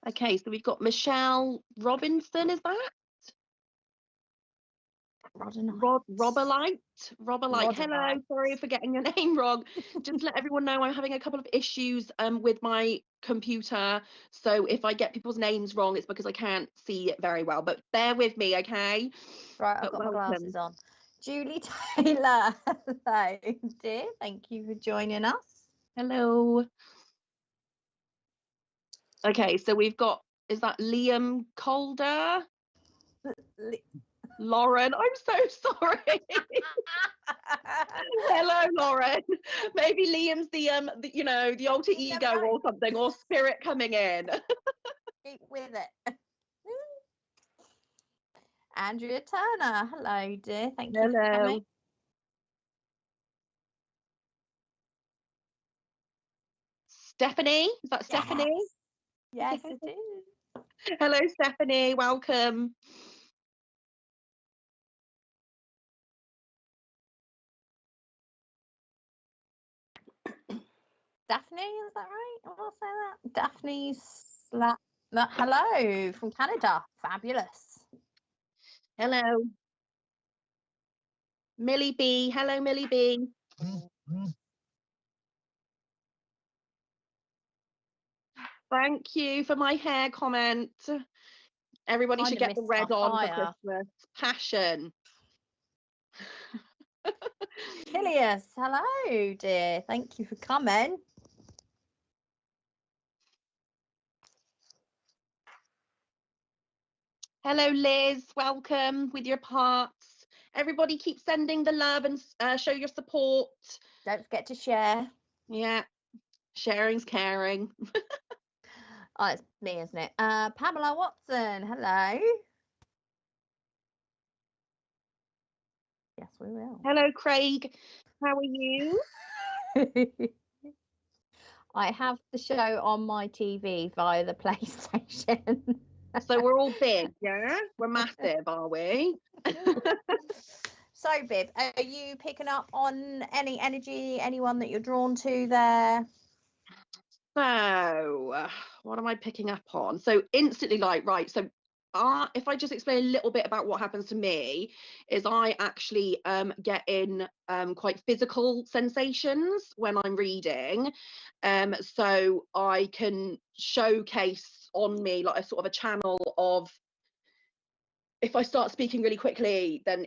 Okay, so we've got Michelle Robinson, is that? Robberlight. Hello, sorry for getting your name wrong. Just to let everyone know, I'm having a couple of issues with my computer. So if I get people's names wrong, it's because I can't see it very well. But bear with me, okay? Right, I've got my glasses on. Julie Taylor. Hello, dear. Thank you for joining us. Hello. Okay, so we've got, is that Liam Calder? Lauren, I'm so sorry. Hello, Lauren. Maybe Liam's the you know, the alter ego or something, or spirit coming in. Keep with it. Andrea Turner. Hello, dear. Thank you for coming. Stephanie, is that Stephanie? Yes, it is. Hello, Stephanie. Welcome. Daphne, is that right? I'll say that. Daphne's hello from Canada. Fabulous. Hello. Millie B. Hello, Millie B. Thank you for my hair comment. Everybody should get the red on for Christmas. Passion. Kilius, hello, dear. Thank you for coming. Hello, Liz. Welcome with your parts. Everybody keep sending the love and show your support. Don't forget to share. Yeah, sharing's caring. Oh, it's me, isn't it? Pamela Watson, hello. Yes, we will. Hello, Craig. How are you? I have the show on my TV via the PlayStation. So we're all big, yeah? We're massive, are we? So, Bib, are you picking up on any energy, anyone that you're drawn to there? So, what am I picking up on? So instantly, like, right, so if I just explain a little bit about what happens to me, is I actually get in quite physical sensations when I'm reading. So I can showcase on me like a sort of a channel of, if I start speaking really quickly, then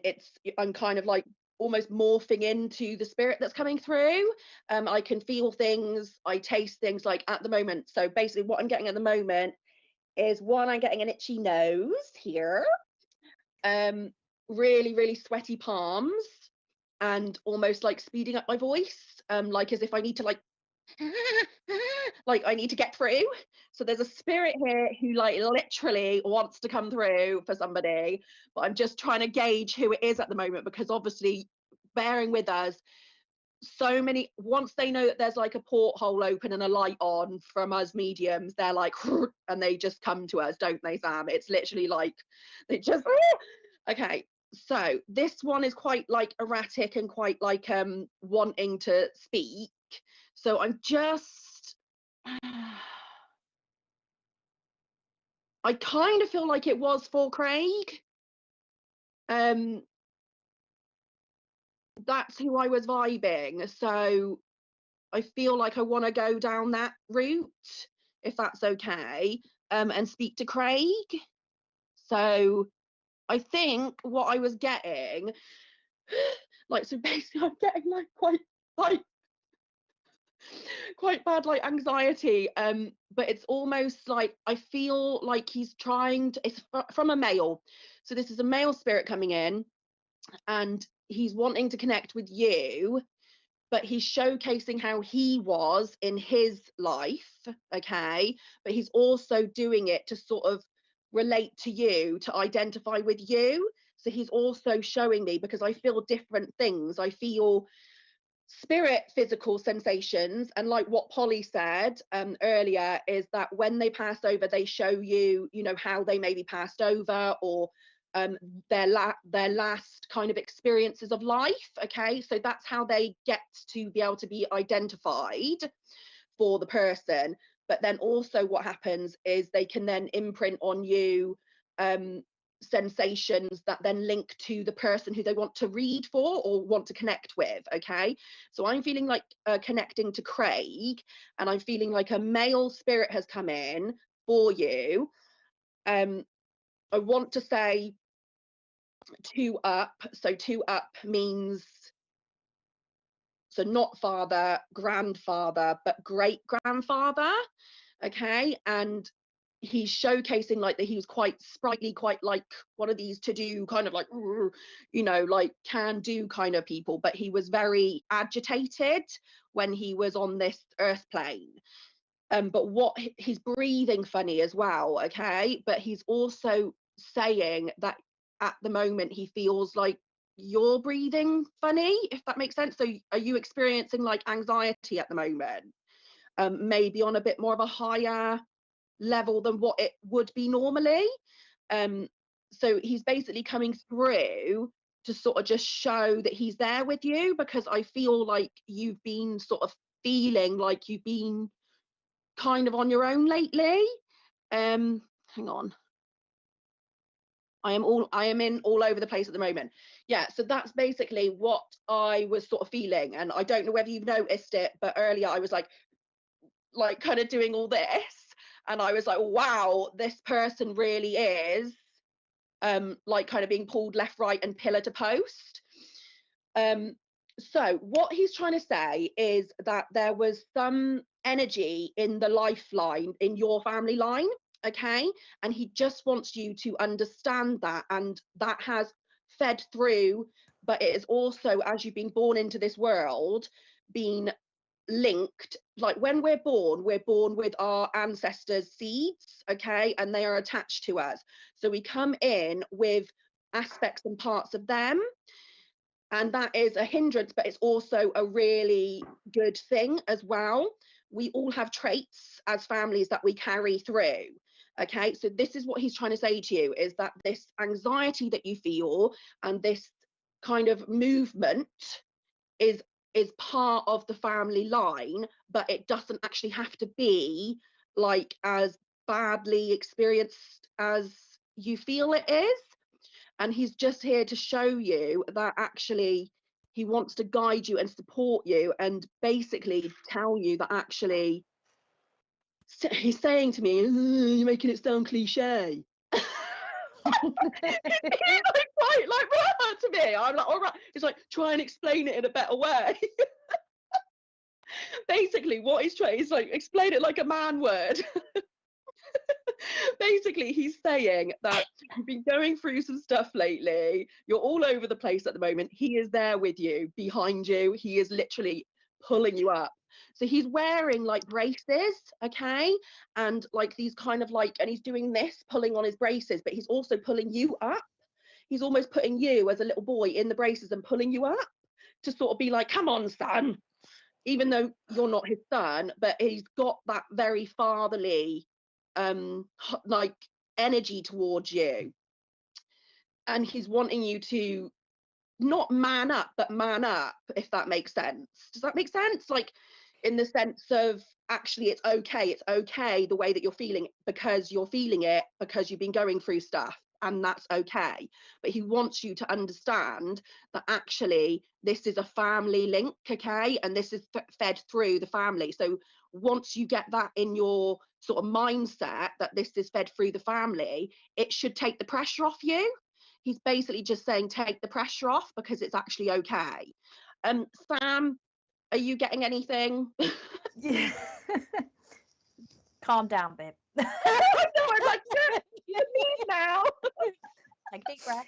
I'm kind of like almost morphing into the spirit that's coming through. I can feel things, I taste things, like at the moment. So basically what I'm getting at the moment is, one, I'm getting an itchy nose here, really, really sweaty palms, and almost like speeding up my voice, like as if I need to like I need to get through. So there's a spirit here who like literally wants to come through for somebody, but I'm just trying to gauge who it is at the moment, because obviously, bearing with us, so many, once they know that there's like a porthole open and a light on from us mediums, they're like, and they just come to us, don't they, Sam? It's literally like they just okay. So this one is quite like erratic and quite like wanting to speak. So I'm just I kind of feel like it was for Craig. That's who I was vibing. So I feel like I want to go down that route, if that's okay, and speak to Craig. So I think what I was getting, like, so basically I'm getting like quite bad like anxiety, but it's almost like I feel like he's trying to, it's from a male, so this is a male spirit coming in and he's wanting to connect with you, but he's showcasing how he was in his life, okay, but he's also doing it to sort of relate to you, to identify with you. So he's also showing me, because I feel different things. I feel spirit physical sensations, and like what Polly said earlier, is that when they pass over, they show you, you know, how they maybe passed over, or their last kind of experiences of life. Okay, so that's how they get to be able to be identified for the person. But then also what happens is they can then imprint on you sensations that then link to the person who they want to read for or want to connect with. Okay, so I'm feeling like connecting to Craig, and I'm feeling like a male spirit has come in for you. I want to say 2 up. So 2 up means, so not father, grandfather, but great grandfather. Okay, and he's showcasing like that he was quite sprightly, quite like one of these to do kind of like, you know, like can do kind of people, but he was very agitated when he was on this earth plane. But what he's breathing funny as well. Okay, but he's also saying that at the moment he feels like you're breathing funny, if that makes sense. So are you experiencing like anxiety at the moment? Maybe on a bit more of a higher level than what it would be normally. So he's basically coming through to sort of just show that he's there with you, because I feel like you've been sort of feeling like you've been kind of on your own lately. Hang on. I am in all over the place at the moment. Yeah, so that's basically what I was sort of feeling. And I don't know whether you've noticed it, but earlier I was like kind of doing all this, and I was like, wow, this person really is like kind of being pulled left, right, and pillar to post. So what he's trying to say is that there was some energy in the lifeline, in your family line. Okay, and he just wants you to understand that, and that has fed through, but it is also, as you've been born into this world, been linked. Like when we're born with our ancestors' seeds. Okay, and they are attached to us, so we come in with aspects and parts of them, and that is a hindrance, but it's also a really good thing as well. We all have traits as families that we carry through. Okay, so this is what he's trying to say to you, is that this anxiety that you feel and this kind of movement is part of the family line, but it doesn't actually have to be like as badly experienced as you feel it is. And he's just here to show you that actually he wants to guide you and support you, and basically tell you that actually he's saying to me, you're making it sound cliche. He's like quite like rah to me. I'm like, all right. He's like, try and explain it in a better way. Basically what he's trying is like, explain it like a man would. Basically he's saying that you've been going through some stuff lately, you're all over the place at the moment. He is there with you, behind you. He is literally pulling you up. So he's wearing like braces, okay, and like these kind of like, and he's doing this, pulling on his braces, but he's also pulling you up. He's almost putting you as a little boy in the braces and pulling you up to sort of be like, come on, son, even though you're not his son. But he's got that very fatherly like energy towards you, and he's wanting you to not man up, but man up, if that makes sense. Does that make sense? Like in the sense of actually it's okay the way that you're feeling, because you're feeling it because you've been going through stuff, and that's okay. But he wants you to understand that actually this is a family link, okay, and this is fed through the family. So once you get that in your sort of mindset that this is fed through the family, it should take the pressure off you. He's basically just saying take the pressure off, because it's actually okay. Sam, are you getting anything? Yeah. Calm down, Bib. I know, I'm like, yeah, leave now. Take a deep breath.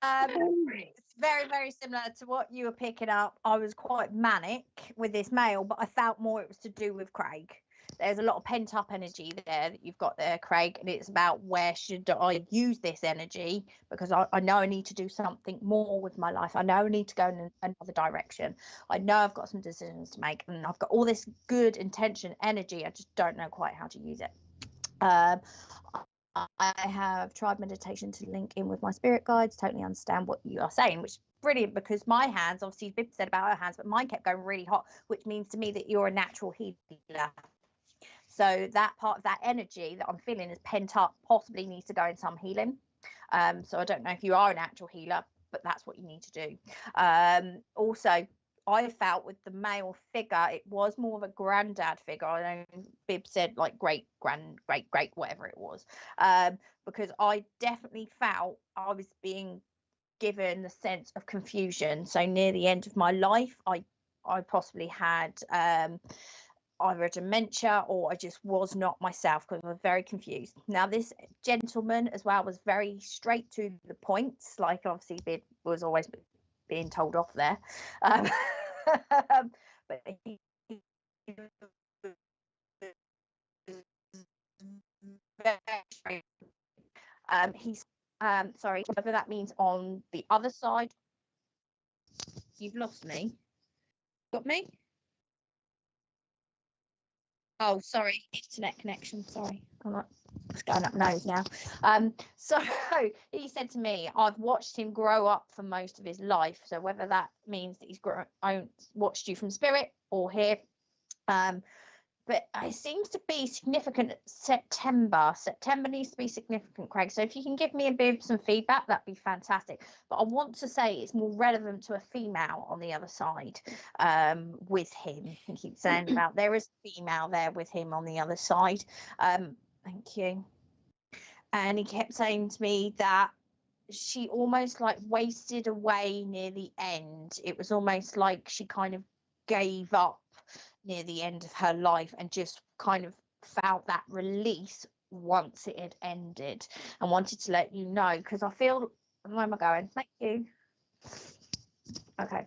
It's very, very similar to what you were picking up. I was quite manic with this male, but I felt more it was to do with Craig. there's a lot of pent up energy there that you've got there, Craig, and it's about where should I use this energy, because I know I need to do something more with my life. I know I need to go in another direction. I know I've got some decisions to make, and I've got all this good intention energy. I just don't know quite how to use it. I have tried meditation to link in with my spirit guides, totally understand what you are saying, which is brilliant, because my hands, obviously Bib said about her hands, but mine kept going really hot, which means to me that you're a natural healer. So that part of that energy that I'm feeling is pent up possibly needs to go in some healing. So I don't know if you are a natural healer, but that's what you need to do. Also, I felt with the male figure, it was more of a granddad figure. I know Bib said like great, whatever it was, because I definitely felt I was being given the sense of confusion. So near the end of my life, I possibly had either a dementia, or I just was not myself because I was very confused. Now this gentleman as well was very straight to the point, like obviously Bib was always being told off there. But he's sorry, whether that means on the other side. You've lost me. Got me? Oh, sorry, internet connection. Sorry, I'm not. It's going up nose now. So he said to me, I've watched him grow up for most of his life. So whether that means that he's watched you from spirit or here, but it seems to be significant. September needs to be significant, Craig. So if you can give me a bit of some feedback, that'd be fantastic. But I want to say it's more relevant to a female on the other side with him. He keeps saying about there is a female there with him on the other side. Thank you. And he kept saying to me that she almost like wasted away near the end. It was almost like she kind of gave up near the end of her life and just kind of felt that release once it had ended, and wanted to let you know, because I feel, where am I going? Thank you. Okay.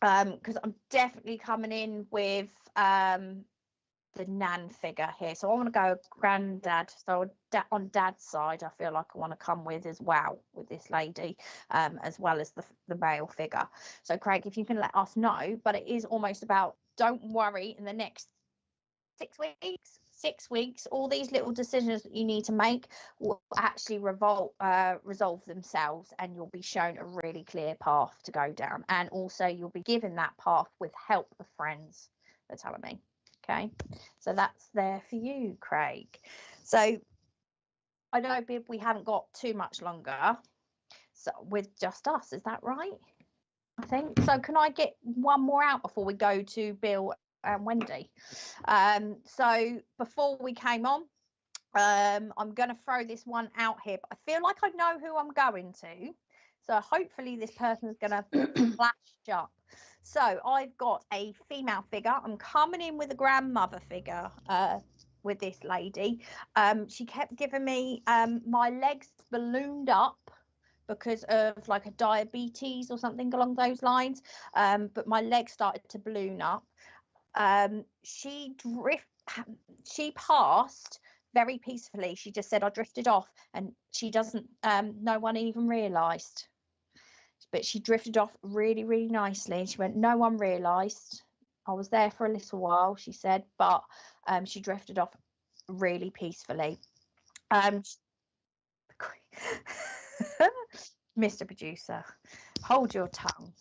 Because I'm definitely coming in with the nan figure here, so I want to go granddad. So on dad's side, I feel like I want to come with as well with this lady, as well as the male figure. So Craig, if you can let us know, but it is almost about, don't worry, in the next 6 weeks, all these little decisions that you need to make will actually resolve themselves, and you'll be shown a really clear path to go down, and also you'll be given that path with help of friends, they're telling me. Okay, so that's there for you, Craig. So I know, Bib, we haven't got too much longer, so with just us, is that right? I think so. Can I get one more out before we go to Bill and Wendy? So before we came on, I'm going to throw this one out here, but I feel like I know who I'm going to, so hopefully this person is going to flash up. So I've got a female figure. I'm coming in with a grandmother figure with this lady. She kept giving me my legs ballooned up because of like a diabetes or something along those lines, but my legs started to balloon up. She passed very peacefully. She just said, I drifted off, and she doesn't, no one even realised, but she drifted off really, really nicely. She went, no one realised. I was there for a little while, she said, but she drifted off really peacefully. Mr. Producer, hold your tongue.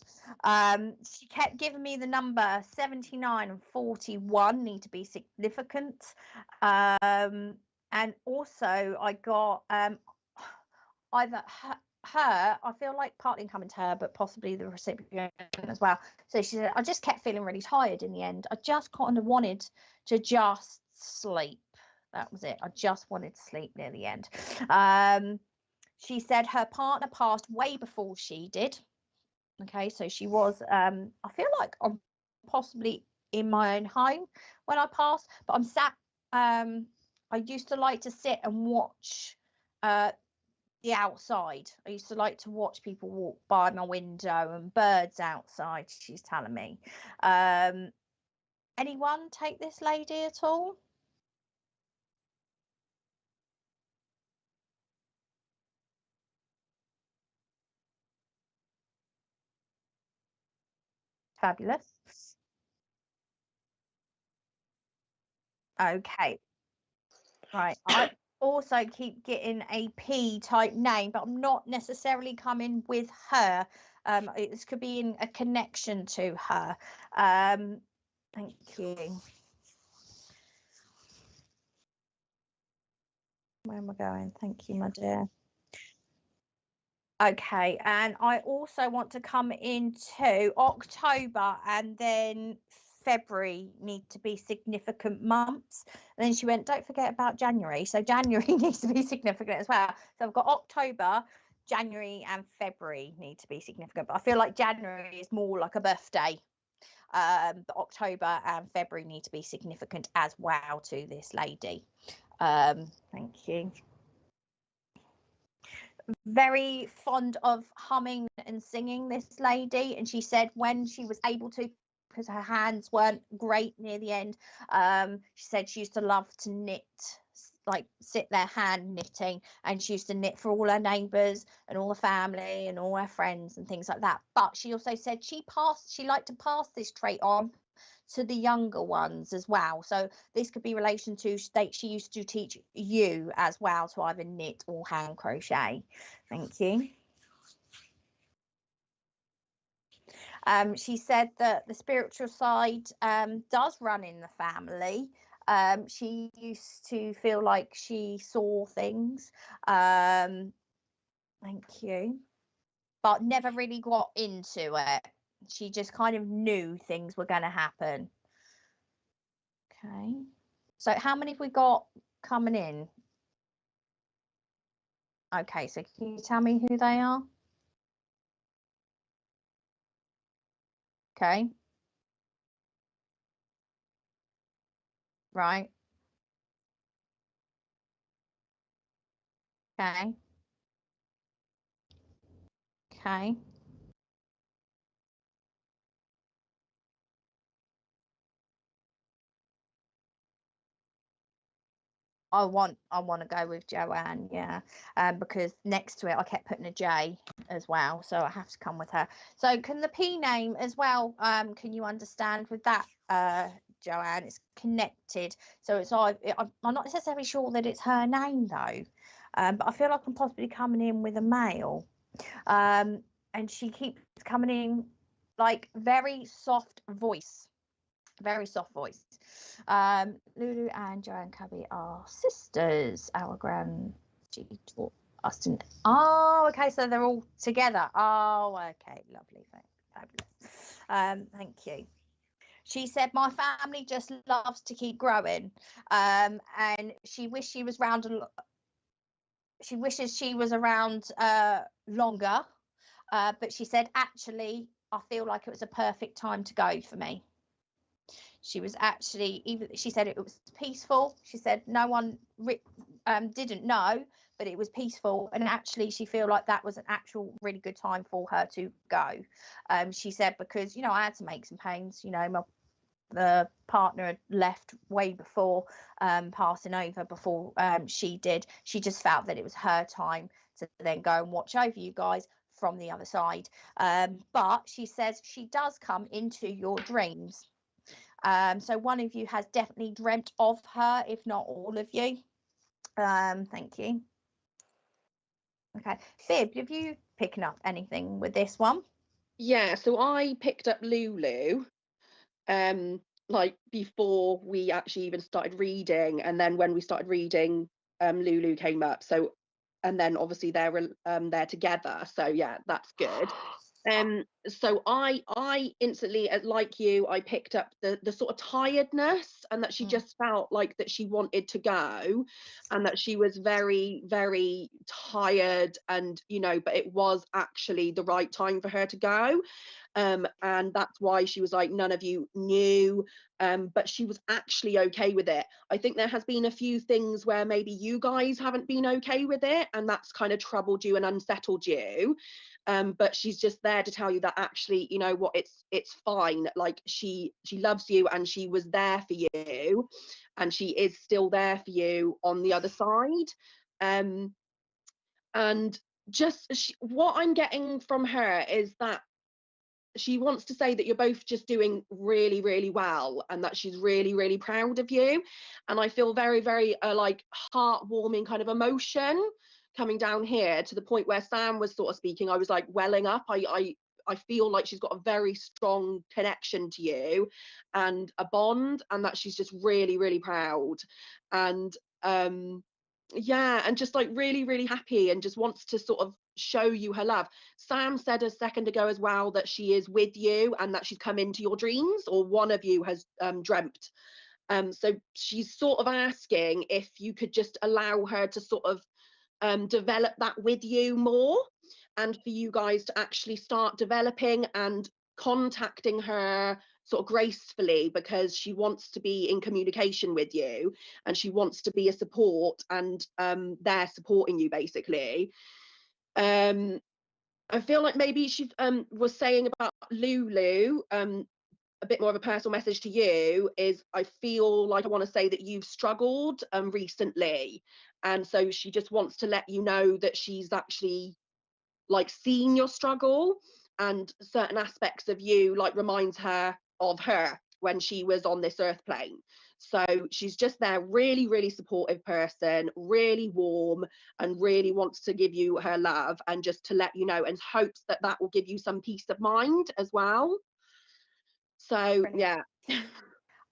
She kept giving me the number 79 and 41 need to be significant. And also I got either her, I feel like partly coming to her, but possibly the recipient as well. So she said, I just kept feeling really tired in the end. I just kind of wanted to just sleep. That was it. I just wanted to sleep near the end. She said her partner passed way before she did. Okay, so she was, I feel like I'm possibly in my own home when I passed, but I'm sat, I used to like to sit and watch the outside. I used to like to watch people walk by my window and birds outside, she's telling me. Anyone take this lady at all? Fabulous. Okay. Right. I also keep getting a P type name, but I'm not necessarily coming with her. This could be in a connection to her. Thank you. Where am I going? Thank you, my dear. Okay, and I also want to come into October and then February need to be significant months. And then she went, don't forget about January. So January needs to be significant as well. So I've got October, January and February need to be significant. But I feel like January is more like a birthday. But October and February need to be significant as well to this lady. Thank you. Very fond of humming and singing, this lady, and she said when she was able to, because her hands weren't great near the end, she said she used to love to knit, like sit there hand knitting, and she used to knit for all her neighbours and all the family and all her friends and things like that. But she also said she liked to pass this trait on to the younger ones as well. So this could be relation to that she used to teach you as well to either knit or hand crochet. Thank you. She said that the spiritual side does run in the family. She used to feel like she saw things. Thank you. But never really got into it. She just kind of knew things were going to happen. Okay. So how many have we got coming in? Okay, so can you tell me who they are? Okay. Right. Okay. Okay. I want to go with Joanne, yeah, because next to it I kept putting a J as well, so I have to come with her. So can the P name as well? Can you understand with that, Joanne? It's connected, so it's I'm not necessarily sure that it's her name though, but I feel like I'm possibly coming in with a male, and she keeps coming in like very soft voice. Very soft voice. Lulu and Joanne Cubby are sisters. Our she taught us to. Oh, okay. So they're all together. Oh, okay. Lovely. Fabulous. Thank you. She said my family just loves to keep growing. And she wishes she was around. She wishes she was around longer. But she said actually I feel like it was a perfect time to go for me. She was actually, even she said it was peaceful. She said no one didn't know, but it was peaceful, and actually she feel like that was an actual really good time for her to go. She said because I had to make some pains. The partner had left way before passing over, before she did. She just felt that it was her time to then go and watch over you guys from the other side. But she says she does come into your dreams. So one of you has definitely dreamt of her, if not all of you. Thank you. Okay, Bib, have you picking up anything with this one? Yeah, so I picked up Lulu like before we actually even started reading, and then when we started reading, Lulu came up. So, and then obviously they're together. So yeah, that's good. So I instantly, like you, I picked up the sort of tiredness, and that she just felt like that she wanted to go, and that she was very, very tired, and but it was actually the right time for her to go. And that's why she was like, none of you knew, but she was actually okay with it. I think there has been a few things where maybe you guys haven't been okay with it, and that's kind of troubled you and unsettled you. But she's just there to tell you that actually, you know what, it's fine. Like she loves you, and she was there for you, and she is still there for you on the other side. And just what I'm getting from her is that she wants to say that you're both just doing really, really well, and that she's really, really proud of you. And I feel very, very like heartwarming kind of emotion coming down here, to the point where Sam was sort of speaking. I was like welling up. I feel like she's got a very strong connection to you and a bond, and that she's just really, really proud. And yeah, and just like really, really happy, and just wants to sort of show you her love. Sam said a second ago as well that she is with you, and that she's come into your dreams, or one of you has dreamt. So she's sort of asking if you could just allow her to sort of develop that with you more, and for you guys to actually start developing and contacting her sort of gracefully, because she wants to be in communication with you, and she wants to be a support, and they're supporting you basically. I feel like maybe she was saying about Lulu, a bit more of a personal message to you is, I feel like I want to say that you've struggled recently, and so she just wants to let you know that she's actually like seen your struggle, and certain aspects of you like reminds her of her when she was on this earth plane. So she's just there, really, really supportive person, really warm, and really wants to give you her love, and just to let you know, and hopes that that will give you some peace of mind as well. So Brilliant. yeah.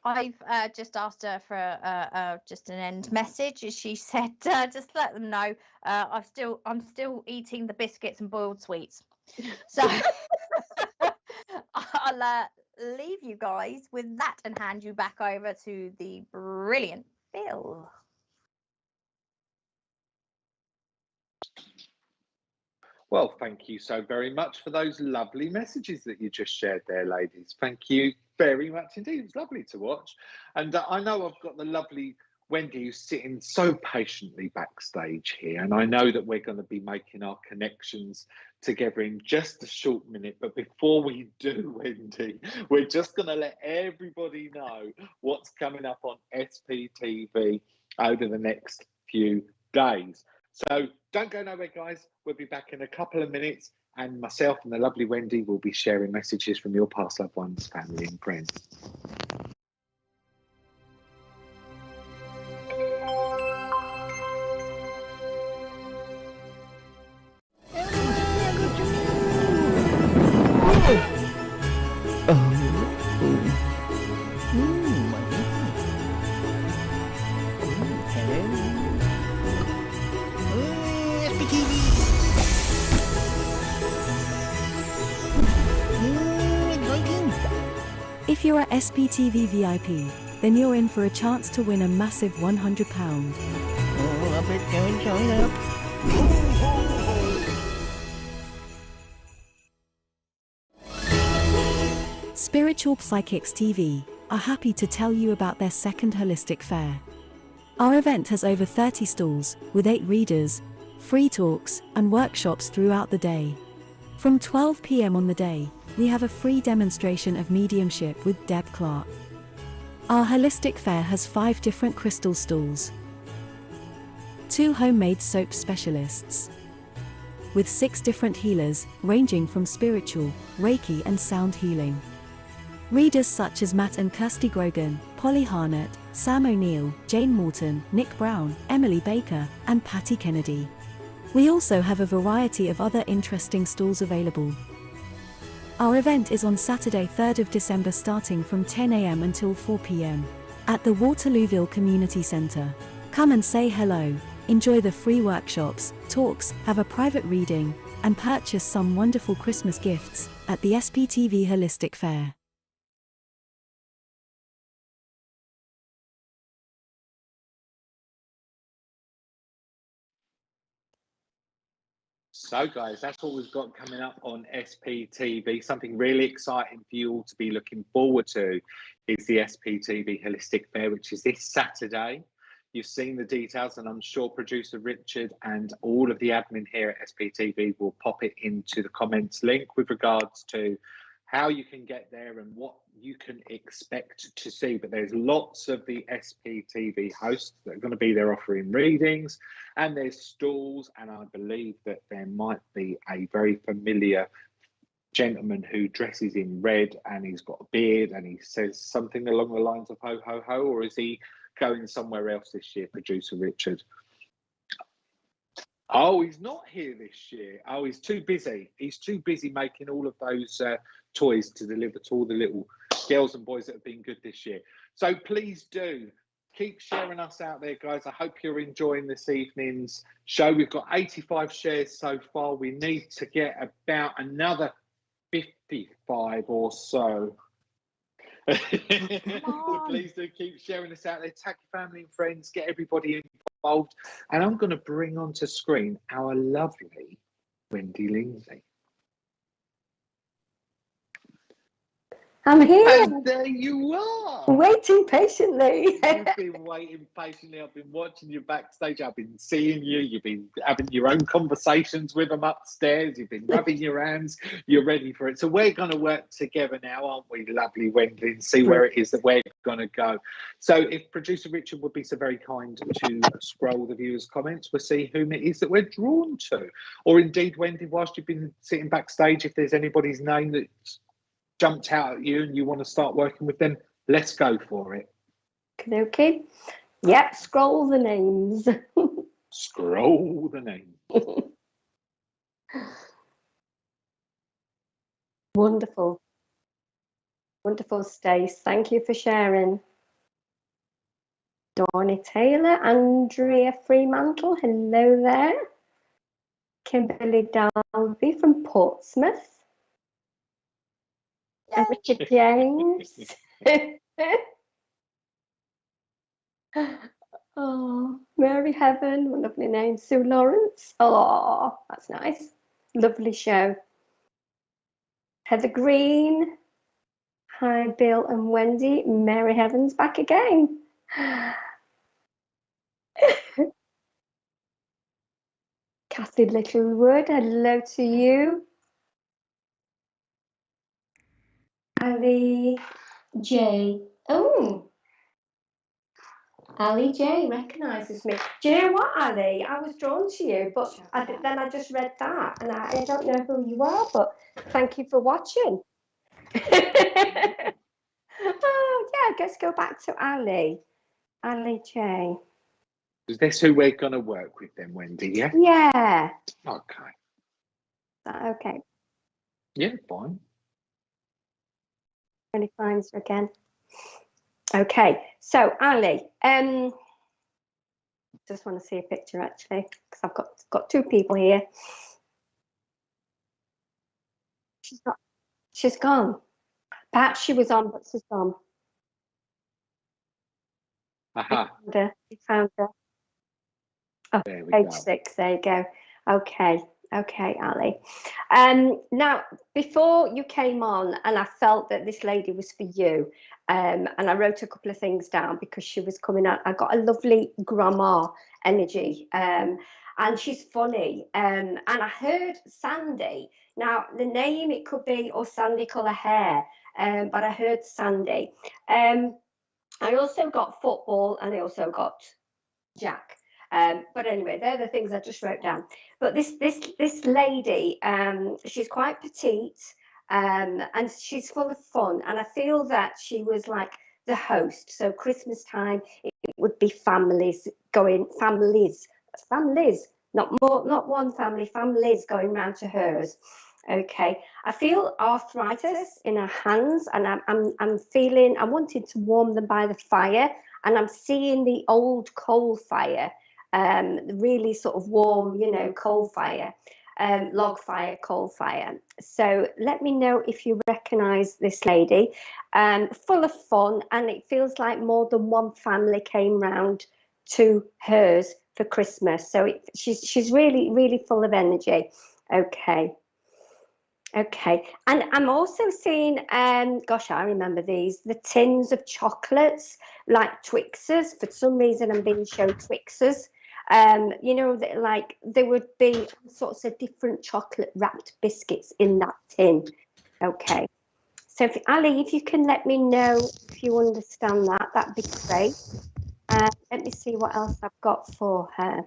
I've just asked her for just an end message. She said, just let them know I'm still eating the biscuits and boiled sweets. So I'll leave you guys with that and hand you back over to the brilliant Bill. Well, thank you so very much for those lovely messages that you just shared there, ladies. Thank you very much indeed. It was lovely to watch. And I know I've got the lovely Wendi who's sitting so patiently backstage here. And I know that we're going to be making our connections together in just a short minute. But before we do, Wendi, we're just going to let everybody know what's coming up on SPTV over the next few days. So don't go nowhere, guys. We'll be back in a couple of minutes, and myself and the lovely Wendi will be sharing messages from your past loved ones, family and friends. If you're a SPTV VIP, then you're in for a chance to win a massive £100. Spiritual Psychics TV are happy to tell you about their second holistic fair. Our event has over 30 stalls, with 8 readers, free talks, and workshops throughout the day. From 12 p.m. on the day, we have a free demonstration of mediumship with Deb Clark. Our holistic fair has 5 different crystal stalls, 2 homemade soap specialists, with 6 different healers, ranging from spiritual, Reiki and sound healing. Readers such as Matt and Kirsty Grogan, Polly Harnett, Sam O'Neill, Jane Morton, Nick Brown, Emily Baker, and Patty Kennedy. We also have a variety of other interesting stalls available. Our event is on Saturday 3rd of December starting from 10 a.m. until 4 p.m. at the Waterlooville Community Centre. Come and say hello, enjoy the free workshops, talks, have a private reading, and purchase some wonderful Christmas gifts at the SPTV Holistic Fair. So guys, that's what we've got coming up on SPTV. Something really exciting for you all to be looking forward to is the SPTV Holistic Fair, which is this Saturday. You've seen the details, and I'm sure producer Richard and all of the admin here at SPTV will pop it into the comments link with regards to how you can get there and what you can expect to see. But there's lots of the SPTV hosts that are going to be there offering readings, and there's stalls, and I believe that there might be a very familiar gentleman who dresses in red and he's got a beard and he says something along the lines of ho, ho, ho? Or is he going somewhere else this year, producer Richard? Oh, he's not here this year. Oh, he's too busy. He's too busy making all of those toys to deliver to all the little girls and boys that have been good this year. So please do keep sharing us out there, guys. I hope you're enjoying this evening's show. We've got 85 shares so far. We need to get about another 55 or so. So please do keep sharing this out there. Tag your family and friends. Get everybody involved. And I'm going to bring onto screen our lovely Wendi Lindsay. I'm here. And there you are. Waiting patiently. You've been waiting patiently. I've been watching you backstage. I've been seeing you. You've been having your own conversations with them upstairs. You've been rubbing your hands. You're ready for it. So we're going to work together now, aren't we, lovely Wendi, and see where it is that we're going to go. So if producer Richard would be so very kind to scroll the viewers' comments, we'll see whom it is that we're drawn to. Or indeed, Wendi, whilst you've been sitting backstage, if there's anybody's name that's jumped out at you and you want to start working with them, let's go for it. Okay. Yep, scroll the names. Scroll the names. Wonderful. Wonderful, Stace. Thank you for sharing. Dawny Taylor, Andrea Fremantle, hello there. Kimberly Dalby from Portsmouth. And Richard James. Oh, Mary Heaven, what a lovely name. Sue Lawrence. Oh, that's nice. Lovely show. Heather Green. Hi, Bill and Wendi. Mary Heaven's back again. Kathy Littlewood, hello to you. Ali J. Oh, Ali J recognises me. Do you know what, Ali? I was drawn to you, but then I just read that, and I don't know who you are, but thank you for watching. Oh, yeah, let's go back to Ali. Ali J. Is this who we're going to work with then, Wendi? Yeah? Yeah. Okay. Okay. Yeah, fine. When he finds her again. Okay, so Ali, just want to see a picture actually, because I've got two people here. She's gone. Perhaps she was on, but she's gone. Aha. We found her. Oh, there we page go. 6, there you go. Okay, Ali. Now, before you came on, and I felt that this lady was for you, and I wrote a couple of things down because she was coming out. I got a lovely grandma energy, and she's funny. And I heard Sandy. Now, the name, it could be, or Sandy colour hair, but I heard Sandy. I also got football, and I also got Jack. But anyway, they're the things I just wrote down. But this lady, she's quite petite, and she's full of fun. And I feel that she was like the host. So Christmas time, it would be families, not one family, families going round to hers. Okay, I feel arthritis in her hands, and I'm feeling, I wanted to warm them by the fire, and I'm seeing the old coal fire, really sort of warm, coal fire, log fire, coal fire. So let me know if you recognise this lady. Full of fun, and it feels like more than one family came round to hers for Christmas. So she's really, really full of energy. Okay, and I'm also seeing, gosh, I remember these, the tins of chocolates, like Twixers. For some reason, I'm being shown Twixers. Like there would be all sorts of different chocolate wrapped biscuits in that tin. Okay, so Ali, if you can let me know if you understand that, that'd be great. Let me see what else I've got for her.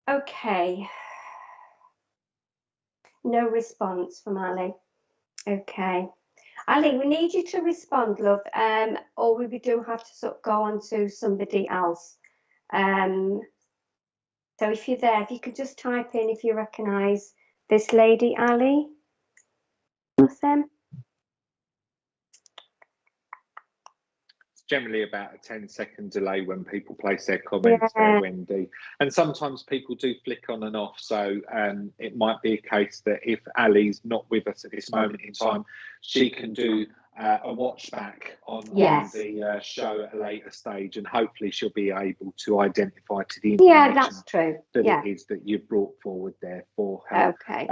Okay. No response from Ali. Okay. Ali, we need you to respond, love, or we do have to sort of go on to somebody else. So if you're there, if you could just type in if you recognise this lady, Ali. Nothing? It's generally about a 10-second delay when people place their comments there, Wendy. And sometimes people do flick on and off. So it might be a case that if Ali's not with us at this moment in time, she can do a watch back on the show at a later stage, and hopefully she'll be able to identify to the information that's true. that it is that you've brought forward there for her. Okay.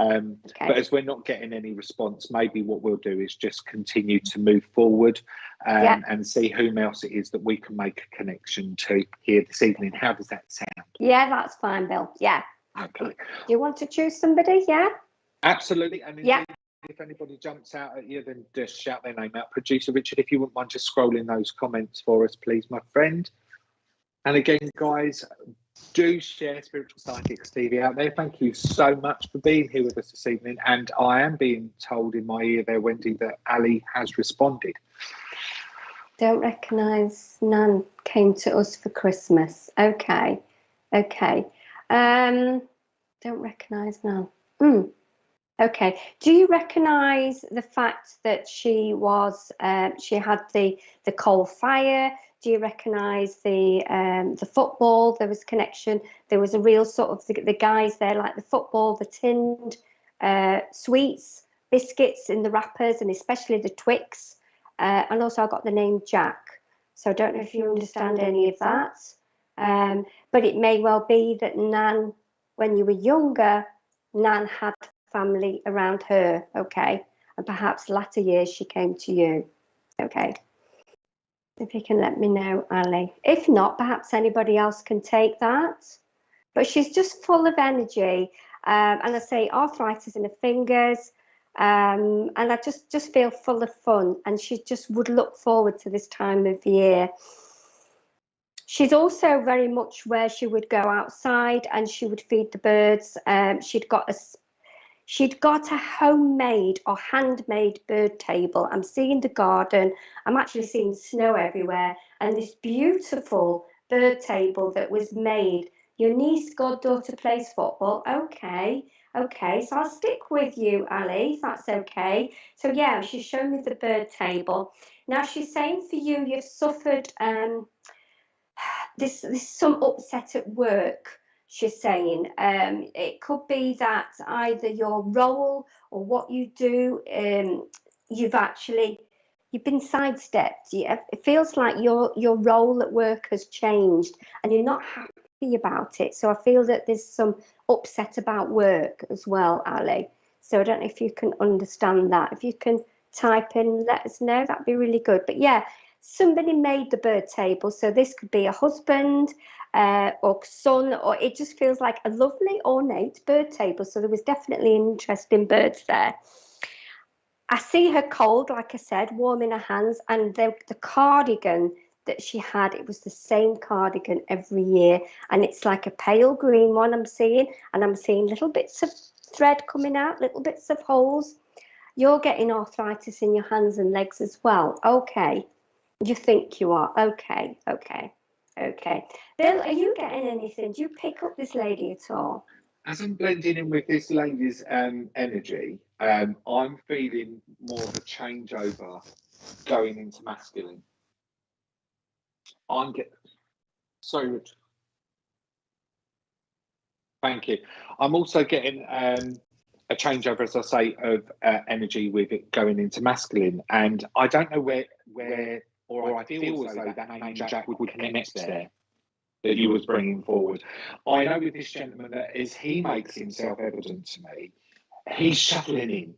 But as we're not getting any response, maybe what we'll do is just continue to move forward and see whom else it is that we can make a connection to here this evening. How does that sound? Yeah, that's fine, Bill. Yeah. Okay. Do you want to choose somebody? Yeah. Absolutely. And if anybody jumps out at you, then just shout their name out. Producer Richard, if you wouldn't mind just scrolling those comments for us, please, my friend. And again, guys, do share Spiritual Psychics TV out there. Thank you so much for being here with us this evening. And I am being told in my ear there, Wendy, that Ali has responded. Don't recognise Nan came to us for Christmas. Okay. Okay. Don't recognise Nan. Okay. Do you recognise the fact that she was she had the coal fire? Do you recognise the football? There was a connection. There was a real sort of the guys there, like the football, the tinned sweets, biscuits in the wrappers, and especially the Twix. And also I got the name Jack. So I don't know if you understand any of that. But it may well be that Nan, when you were younger, Nan had family around her, okay? And perhaps latter years she came to you, okay? If you can let me know, Ali. If not, perhaps anybody else can take that. But she's just full of energy. And I say arthritis in her fingers. And I just feel full of fun. And she just would look forward to this time of year. She's also very much where she would go outside and she would feed the birds. She'd got a homemade or handmade bird table. I'm seeing the garden. I'm actually seeing snow everywhere. And this beautiful bird table that was made. Your niece goddaughter plays football. Okay. Okay. So I'll stick with you, Ali, if that's okay. So yeah, she's shown me the bird table. Now she's saying for you, you've suffered this some upset at work. She's saying it could be that either your role or what you do, you've been sidestepped. It feels like your role at work has changed and you're not happy about it. So I feel that there's some upset about work as well, Ali. So I don't know if you can understand that. If you can type in, let us know, that'd be really good. But yeah, somebody made the bird table. So this could be a husband or son, or it just feels like a lovely ornate bird table. So there was definitely an interest in birds there. I see her cold, like I said, warm in her hands, and the cardigan that she had, it was the same cardigan every year, and it's like a pale green one I'm seeing, and I'm seeing little bits of thread coming out, little bits of holes. You're getting arthritis in your hands and legs as well. Okay. You think you are. Okay. Bill, are you getting anything? Do you pick up this lady at all? As I'm blending in with this lady's energy, I'm feeling more of a changeover going into masculine. Sorry, Richard. Thank you. I'm also getting a changeover, as I say, of energy with it going into masculine, and I don't know where or I feel as though that name Jack would connect there that you was bringing forward. I know with this gentleman that as he makes himself evident to me, he's shuffling in.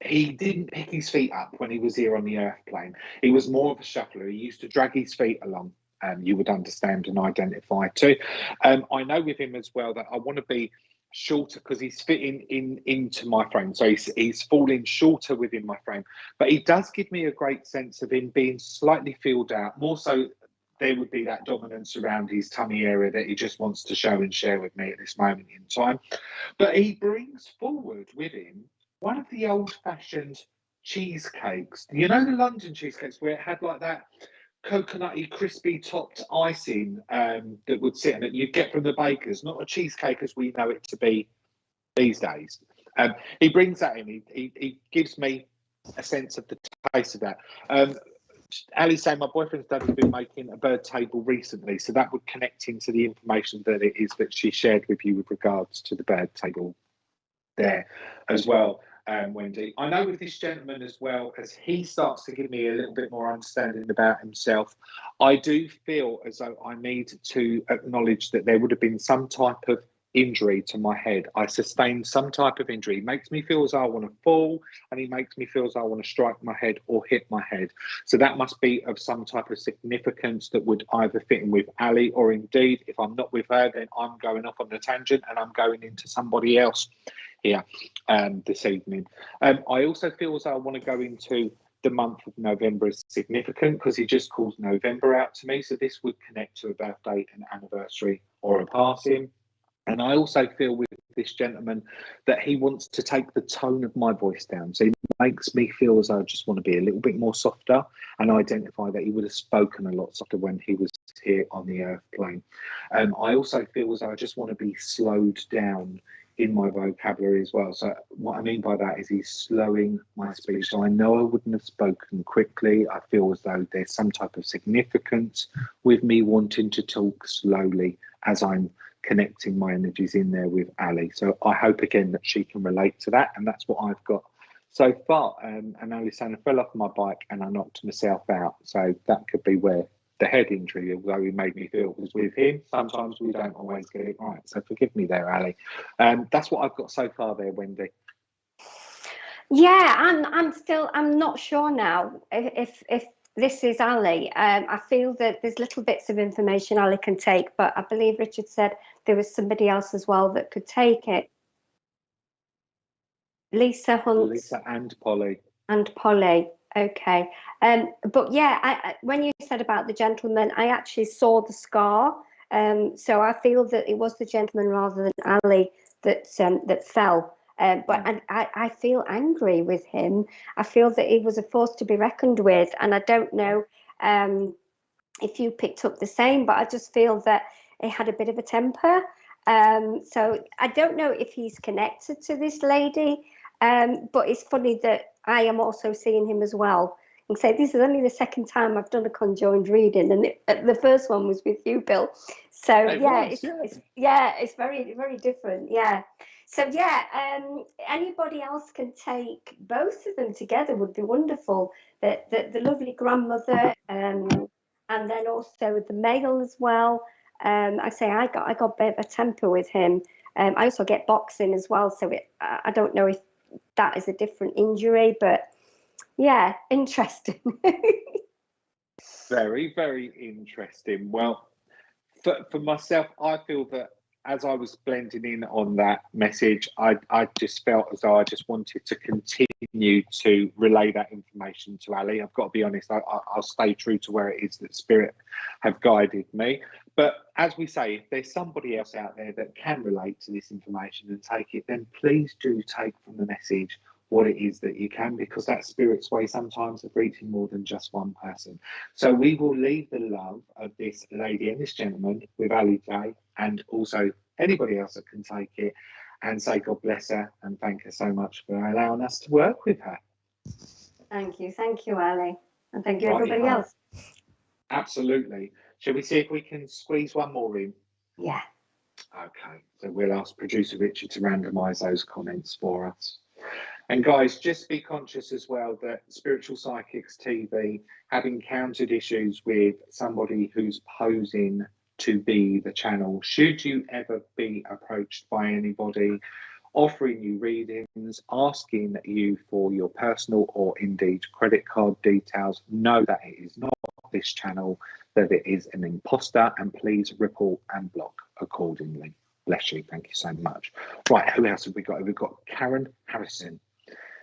He didn't pick his feet up when he was here on the earth plane. He was more of a shuffler. He used to drag his feet along. You would understand and identify too. I know with him as well that I want to be shorter because he's fitting into my frame. So he's falling shorter within my frame. But he does give me a great sense of him being slightly filled out, more so there would be that dominance around his tummy area that he just wants to show and share with me at this moment in time. But he brings forward with him one of the old-fashioned cheesecakes. You know, the London cheesecakes where it had like that coconutty, crispy topped icing that would sit in it. You get from the bakers, not a cheesecake as we know it to be these days. He brings that in. He gives me a sense of the taste of that. Ali's saying my boyfriend's dad has been making a bird table recently, so that would connect into the information that it is that she shared with you with regards to the bird table there as well, Wendi. I know with this gentleman as well, as he starts to give me a little bit more understanding about himself, I do feel as though I need to acknowledge that there would have been some type of injury to my head. I sustained some type of injury. It makes me feel as though I want to fall, and he makes me feel as though I want to strike my head or hit my head. So that must be of some type of significance that would either fit in with Ali, or indeed, if I'm not with her, then I'm going off on a tangent and I'm going into somebody else here this evening. I also feel as though I want to go into the month of November as significant because he just calls November out to me. So this would connect to a birthday, an anniversary, or a passing. And I also feel with this gentleman that he wants to take the tone of my voice down. So he makes me feel as though I just want to be a little bit more softer, and identify that he would have spoken a lot softer when he was here on the earth plane. I also feel as though I just want to be slowed down in my vocabulary as well. So what I mean by that is he's slowing my speech. So I know I wouldn't have spoken quickly. I feel as though there's some type of significance with me wanting to talk slowly as I'm connecting my energies in there with Ali. So I hope again that she can relate to that, and that's what I've got so far. And Ali's saying I fell off my bike and I knocked myself out. So that could be where the head injury, although he made me feel, was with him. Sometimes we don't always get it right. So forgive me there, Ali. That's what I've got so far there, Wendi. Yeah, I'm not sure now if this is Ali. I feel that there's little bits of information Ali can take, but I believe Richard said there was somebody else as well that could take it. Lisa Hunt. Lisa and Polly. And Polly. Okay. But yeah, when you said about the gentleman, I actually saw the scar. So I feel that it was the gentleman rather than Ali that fell. But I feel angry with him. I feel that he was a force to be reckoned with, and I don't know if you picked up the same, but I just feel that he had a bit of a temper. So I don't know if he's connected to this lady, but it's funny that I am also seeing him as well. And say this is only the second time I've done a conjoined reading, and the first one was with you, Bill. So it's very, very different. Yeah. So yeah, anybody else can take both of them together would be wonderful. The lovely grandmother, and then also the male as well. I say I got a bit of a temper with him. I also get boxing as well, so I don't know if that is a different injury, but yeah, interesting. Very, very interesting. Well, for myself, I feel that as I was blending in on that message, I just felt as though I just wanted to continue to relay that information to Ali. I've got to be honest, I'll stay true to where it is that Spirit have guided me. But as we say, if there's somebody else out there that can relate to this information and take it, then please do take from the message what it is that you can, because that's Spirit's way sometimes of reaching more than just one person. So we will leave the love of this lady and this gentleman with Ali J, and also anybody else that can take it, and say God bless her and thank her so much for allowing us to work with her. Thank you, Ali, and thank you everybody else. Absolutely. Shall we see if we can squeeze one more in? Yeah. Okay, so we'll ask producer Richard to randomise those comments for us. And guys, just be conscious as well that Spiritual Psychics TV have encountered issues with somebody who's posing to be the channel. Should you ever be approached by anybody offering you readings, asking you for your personal or indeed credit card details, know that it is not this channel, that it is an imposter, and please report and block accordingly. Bless you. Thank you so much. Right, who else have we got? We've got Karen Harrison.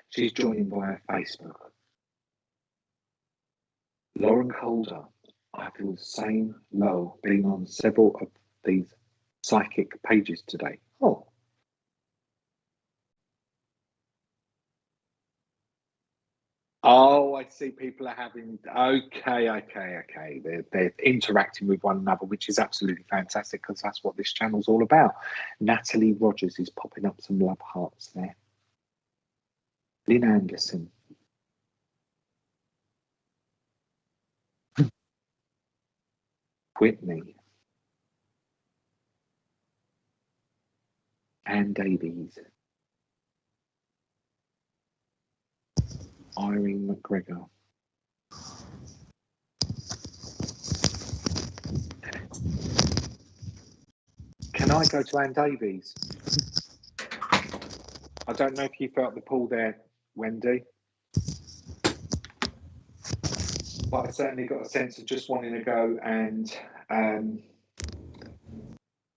She's joining via Facebook. Lauren Calder. I feel the same low being on several of these psychic pages today. Oh. Oh, I see people are having, okay. They're interacting with one another, which is absolutely fantastic because that's what this channel's all about. Natalie Rogers is popping up some love hearts there. Lynn Anderson. Whitney. Anne Davies. Irene McGregor. Can I go to Anne Davies? I don't know if you felt the pull there, Wendy. But I certainly got a sense of just wanting to go and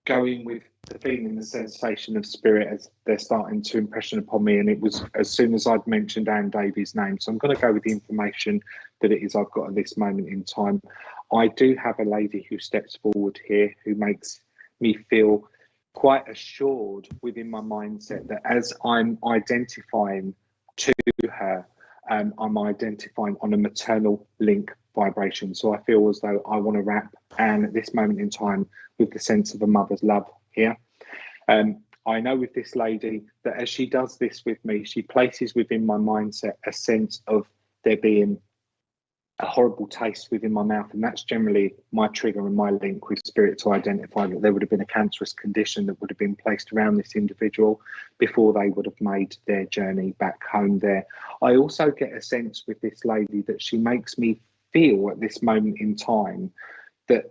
go in with the feeling, the sensation of spirit as they're starting to impression upon me. And it was as soon as I'd mentioned Anne Davies' name. So I'm going to go with the information that it is I've got at this moment in time. I do have a lady who steps forward here who makes me feel quite assured within my mindset that as I'm identifying to her, I'm identifying on a maternal link vibration. So I feel as though I want to wrap Anne at this moment in time with the sense of a mother's love here. I know with this lady that as she does this with me, she places within my mindset a sense of there being a horrible taste within my mouth, and that's generally my trigger and my link with spirit to identify that there would have been a cancerous condition that would have been placed around this individual before they would have made their journey back home there. I also get a sense with this lady that she makes me feel at this moment in time that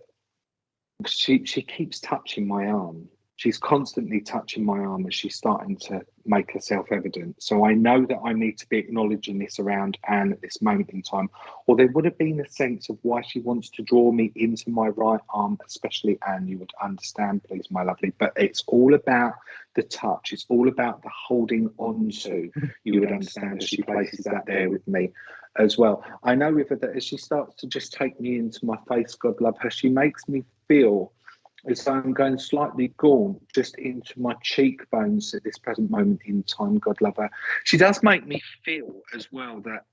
she keeps touching my arm. She's constantly touching my arm as she's starting to make herself evident. So I know that I need to be acknowledging this around Anne at this moment in time, or there would have been a sense of why she wants to draw me into my right arm, especially Anne, you would understand, please, my lovely. But it's all about the touch. It's all about the holding on to, you would understand, as she places that there with me as well. I know with her that as she starts to just take me into my face, God love her, she makes me feel as though I'm going slightly gaunt just into my cheekbones at this present moment in time, God love her. She does make me feel as well that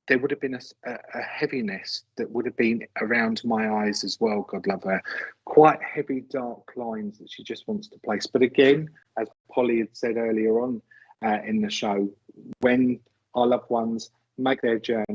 there would have been a heaviness that would have been around my eyes as well, God love her. Quite heavy, dark lines that she just wants to place. But again, as Polly had said earlier on in the show, when our loved ones make their journey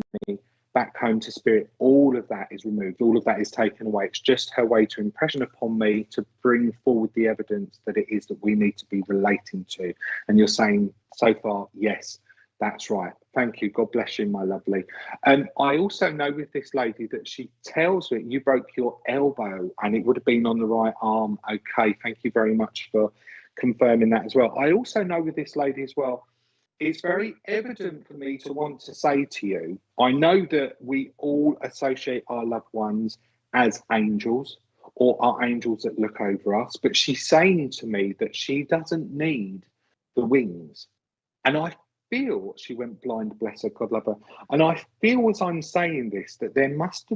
back home to spirit, all of that is removed, all of that is taken away. It's just her way to impression upon me to bring forward the evidence that it is that we need to be relating to. And you're saying so far, yes, that's right. Thank you. God bless you, my lovely. I also know with this lady that she tells me you broke your elbow and it would have been on the right arm. Okay, thank you very much for confirming that as well. I also know with this lady as well, it's very evident for me to want to say to you, I know that we all associate our loved ones as angels or are angels that look over us, but she's saying to me that she doesn't need the wings. And I feel, she went blind, bless her, God love her, and I feel as I'm saying this, that there must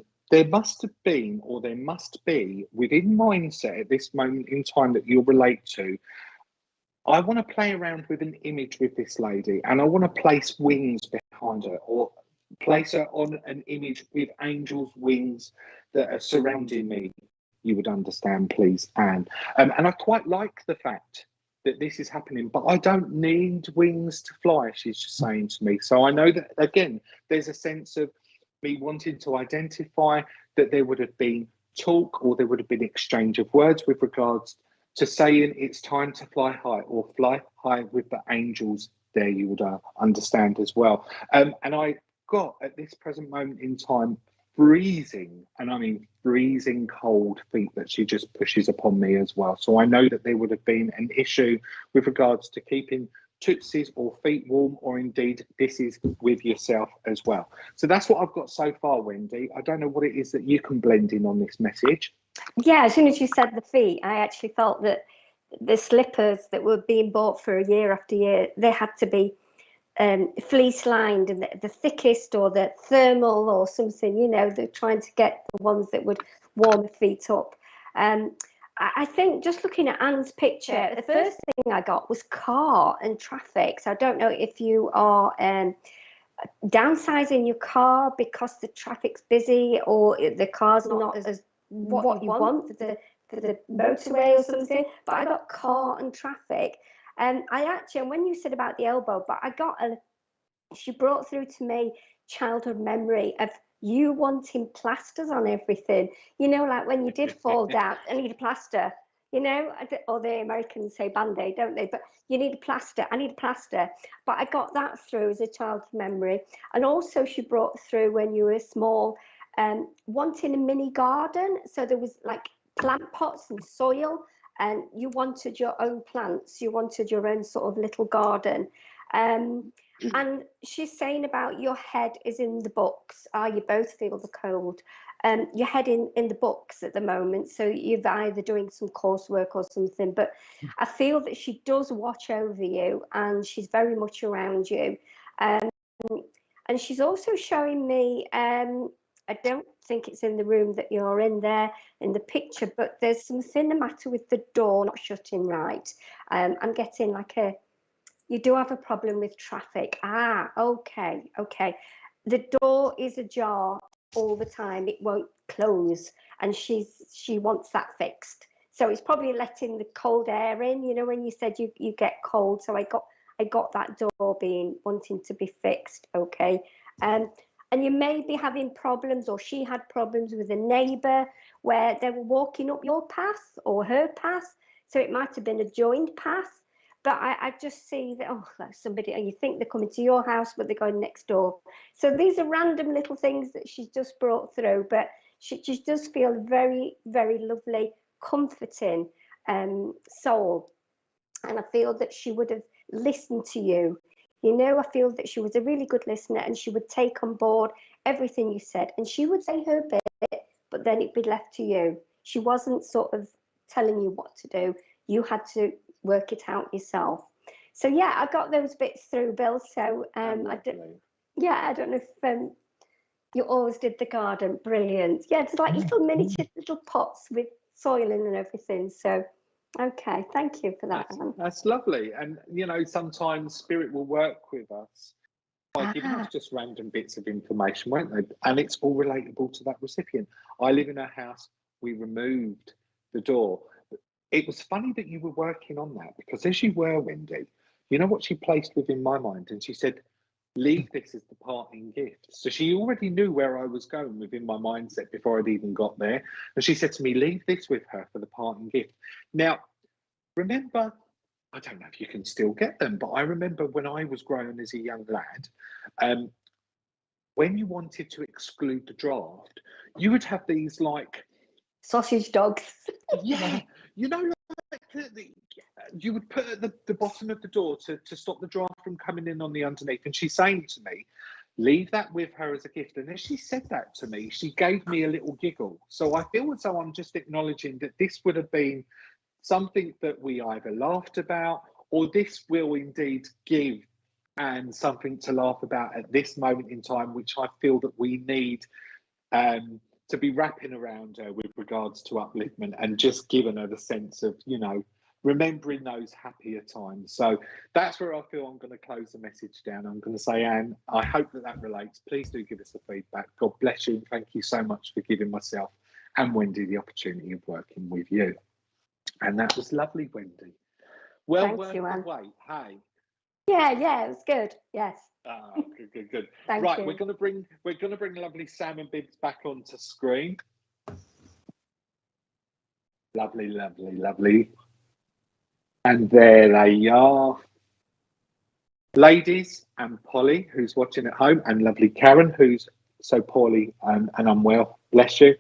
have been, or there must be within mindset at this moment in time that you'll relate to. I want to play around with an image with this lady and I want to place wings behind her or place her on an image with angels' wings that are surrounding me, you would understand, please, Anne. And I quite like the fact that this is happening, but I don't need wings to fly, she's just saying to me. So I know that, again, there's a sense of me wanting to identify that there would have been talk or there would have been exchange of words with regards to saying it's time to fly high or fly high with the angels there, you would understand as well. And I got at this present moment in time freezing, and I mean freezing cold feet that she just pushes upon me as well. So I know that there would have been an issue with regards to keeping tootsies or feet warm, or indeed this is with yourself as well. So that's what I've got so far, Wendy. I don't know what it is that you can blend in on this message. Yeah, as soon as you said the feet, I actually felt that the slippers that were being bought for year after year, they had to be fleece lined and the thickest, or the thermal or something, you know, they're trying to get the ones that would warm the feet up. I think just looking at Anne's picture, the first thing I got was car and traffic. So I don't know if you are downsizing your car because the traffic's busy, or the car's not as what you want for the motorway or something. But I got car and traffic. And I actually, and when you said about the elbow, but she brought through to me childhood memory of you wanting plasters on everything. You know, like when you did fall down, I need a plaster, you know, or the Americans say Band-Aid, don't they? But you need a plaster, I need a plaster. But I got that through as a childhood memory. And also she brought through when you were small, wanting a mini garden. So there was like plant pots and soil, and you wanted your own plants, you wanted your own sort of little garden. And she's saying about your head is in the books. You both feel the cold. Your head in the books at the moment, so you're either doing some coursework or something. But I feel that she does watch over you, and she's very much around you. And she's also showing me, I don't think it's in the room that you're in there in the picture, but there's something the matter with the door not shutting right. I'm getting like you do have a problem with traffic. Okay. The door is ajar all the time. It won't close, and she wants that fixed. So it's probably letting the cold air in. You know, when you said you get cold, so I got that door wanting to be fixed. Okay. And you may be having problems, or she had problems with a neighbour where they were walking up your path or her path. So it might have been a joined path. But I just see that, that's somebody, and you think they're coming to your house, but they're going next door. So these are random little things that she's just brought through, but she does feel very, very lovely, comforting soul. And I feel that she would have listened to you. You know, I feel that she was a really good listener, and she would take on board everything you said, and she would say her bit, but then it'd be left to you. She wasn't sort of telling you what to do. You had to work it out yourself. So yeah, I got those bits through, Bill. So I don't know if you always did the garden. Brilliant. Yeah, it's like little miniature little pots with soil in and everything. So okay, thank you for that. That's lovely. And you know, sometimes spirit will work with us by giving us just random bits of information, won't they? And it's all relatable to that recipient. I live in a house, we removed the door. It was funny that you were working on that, because as you were, Wendi, you know what she placed within my mind? And she said, leave this as the parting gift. So she already knew where I was going within my mindset before I'd even got there. And she said to me, leave this with her for the parting gift. Now, remember, I don't know if you can still get them, but I remember when I was growing as a young lad, when you wanted to exclude the draft, you would have these like sausage dogs. Yeah, you know, like you would put at the bottom of the door to stop the draft from coming in on the underneath. And she's saying to me, leave that with her as a gift. And as she said that to me, she gave me a little giggle. So I feel as though I'm just acknowledging that this would have been something that we either laughed about, or this will indeed give and something to laugh about at this moment in time, which I feel that we need to be wrapping around her with regards to upliftment, and just giving her the sense of, you know, remembering those happier times. So that's where I feel I'm going to close the message down. I'm going to say, Anne, I hope that relates. Please do give us the feedback. God bless you. And thank you so much for giving myself and Wendi the opportunity of working with you. And that was lovely, Wendi. Well worth the wait. Hey. Yeah, it was good. Yes. Good. Thank right, you. we're gonna bring lovely Sam and Bibs back onto screen. Lovely. And there they are. Ladies and Polly, who's watching at home, and lovely Karen, who's so poorly and unwell. Bless you.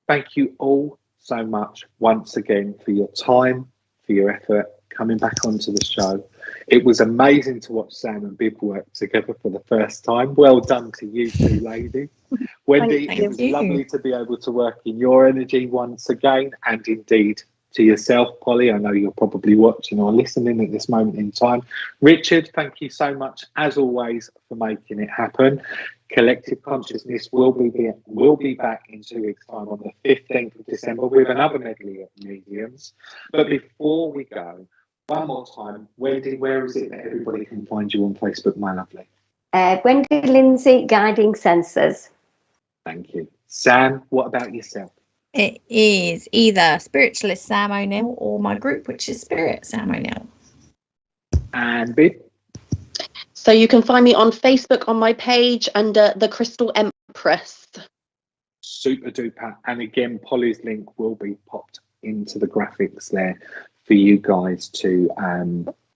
Thank you all so much once again for your time, for your effort, coming back onto the show. It was amazing to watch Sam and Bib work together for the first time. Well done to you two ladies. Wendi, it was lovely to be able to work in your energy once again, and indeed to yourself, Polly. I know you're probably watching or listening at this moment in time. Richard, thank you so much, as always, for making it happen. Collective Consciousness will be back in 2 weeks' time on the 15th of December with another medley of mediums. But before we go, one more time, Wendi, where is it that everybody can find you on Facebook, my lovely? Wendi Lindsay, Guiding Sensors. Thank you. Sam, what about yourself? It is either Spiritualist Sam O'Neill or my group, which is Spirit Sam O'Neill. And Bib? So you can find me on Facebook on my page under the Crystal Empress. Super duper. And again, Polly's link will be popped into the graphics there for you guys to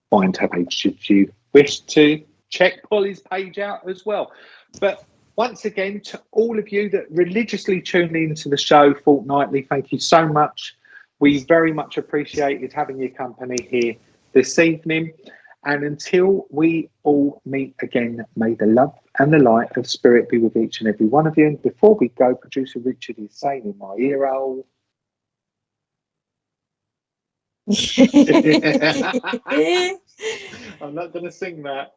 find her page should you wish to check Polly's page out as well. But once again, to all of you that religiously tune into the show fortnightly, thank you so much. We very much appreciated having your company here this evening. And until we all meet again, may the love and the light of spirit be with each and every one of you. And before we go, producer Richard is saying in my ear hole, I'm not going to sing that.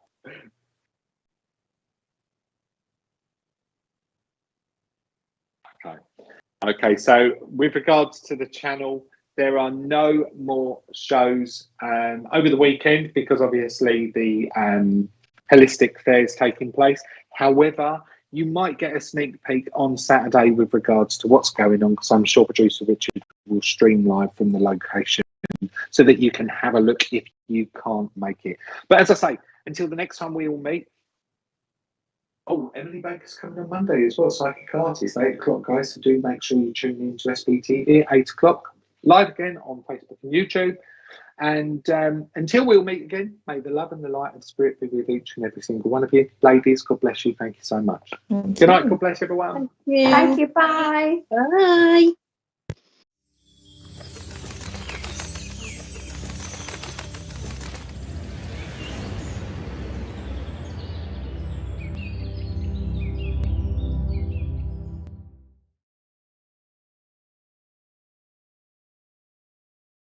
Okay, so with regards to the channel, there are no more shows over the weekend because obviously the holistic fair is taking place. However, you might get a sneak peek on Saturday with regards to what's going on, because I'm sure producer Richard will stream live from the location so that you can have a look if you can't make it. But as I say, until the next time we all meet. Oh, Emily Baker's coming on Monday as well, Psychic Artist, 8 o'clock, guys. So do make sure you tune in to SBTV at 8 o'clock, live again on Facebook and YouTube. And until we'll meet again, may the love and the light of spirit be with each and every single one of you. Ladies, God bless you. Thank you so much. Good night. God bless everyone. Thank you. Bye. Bye.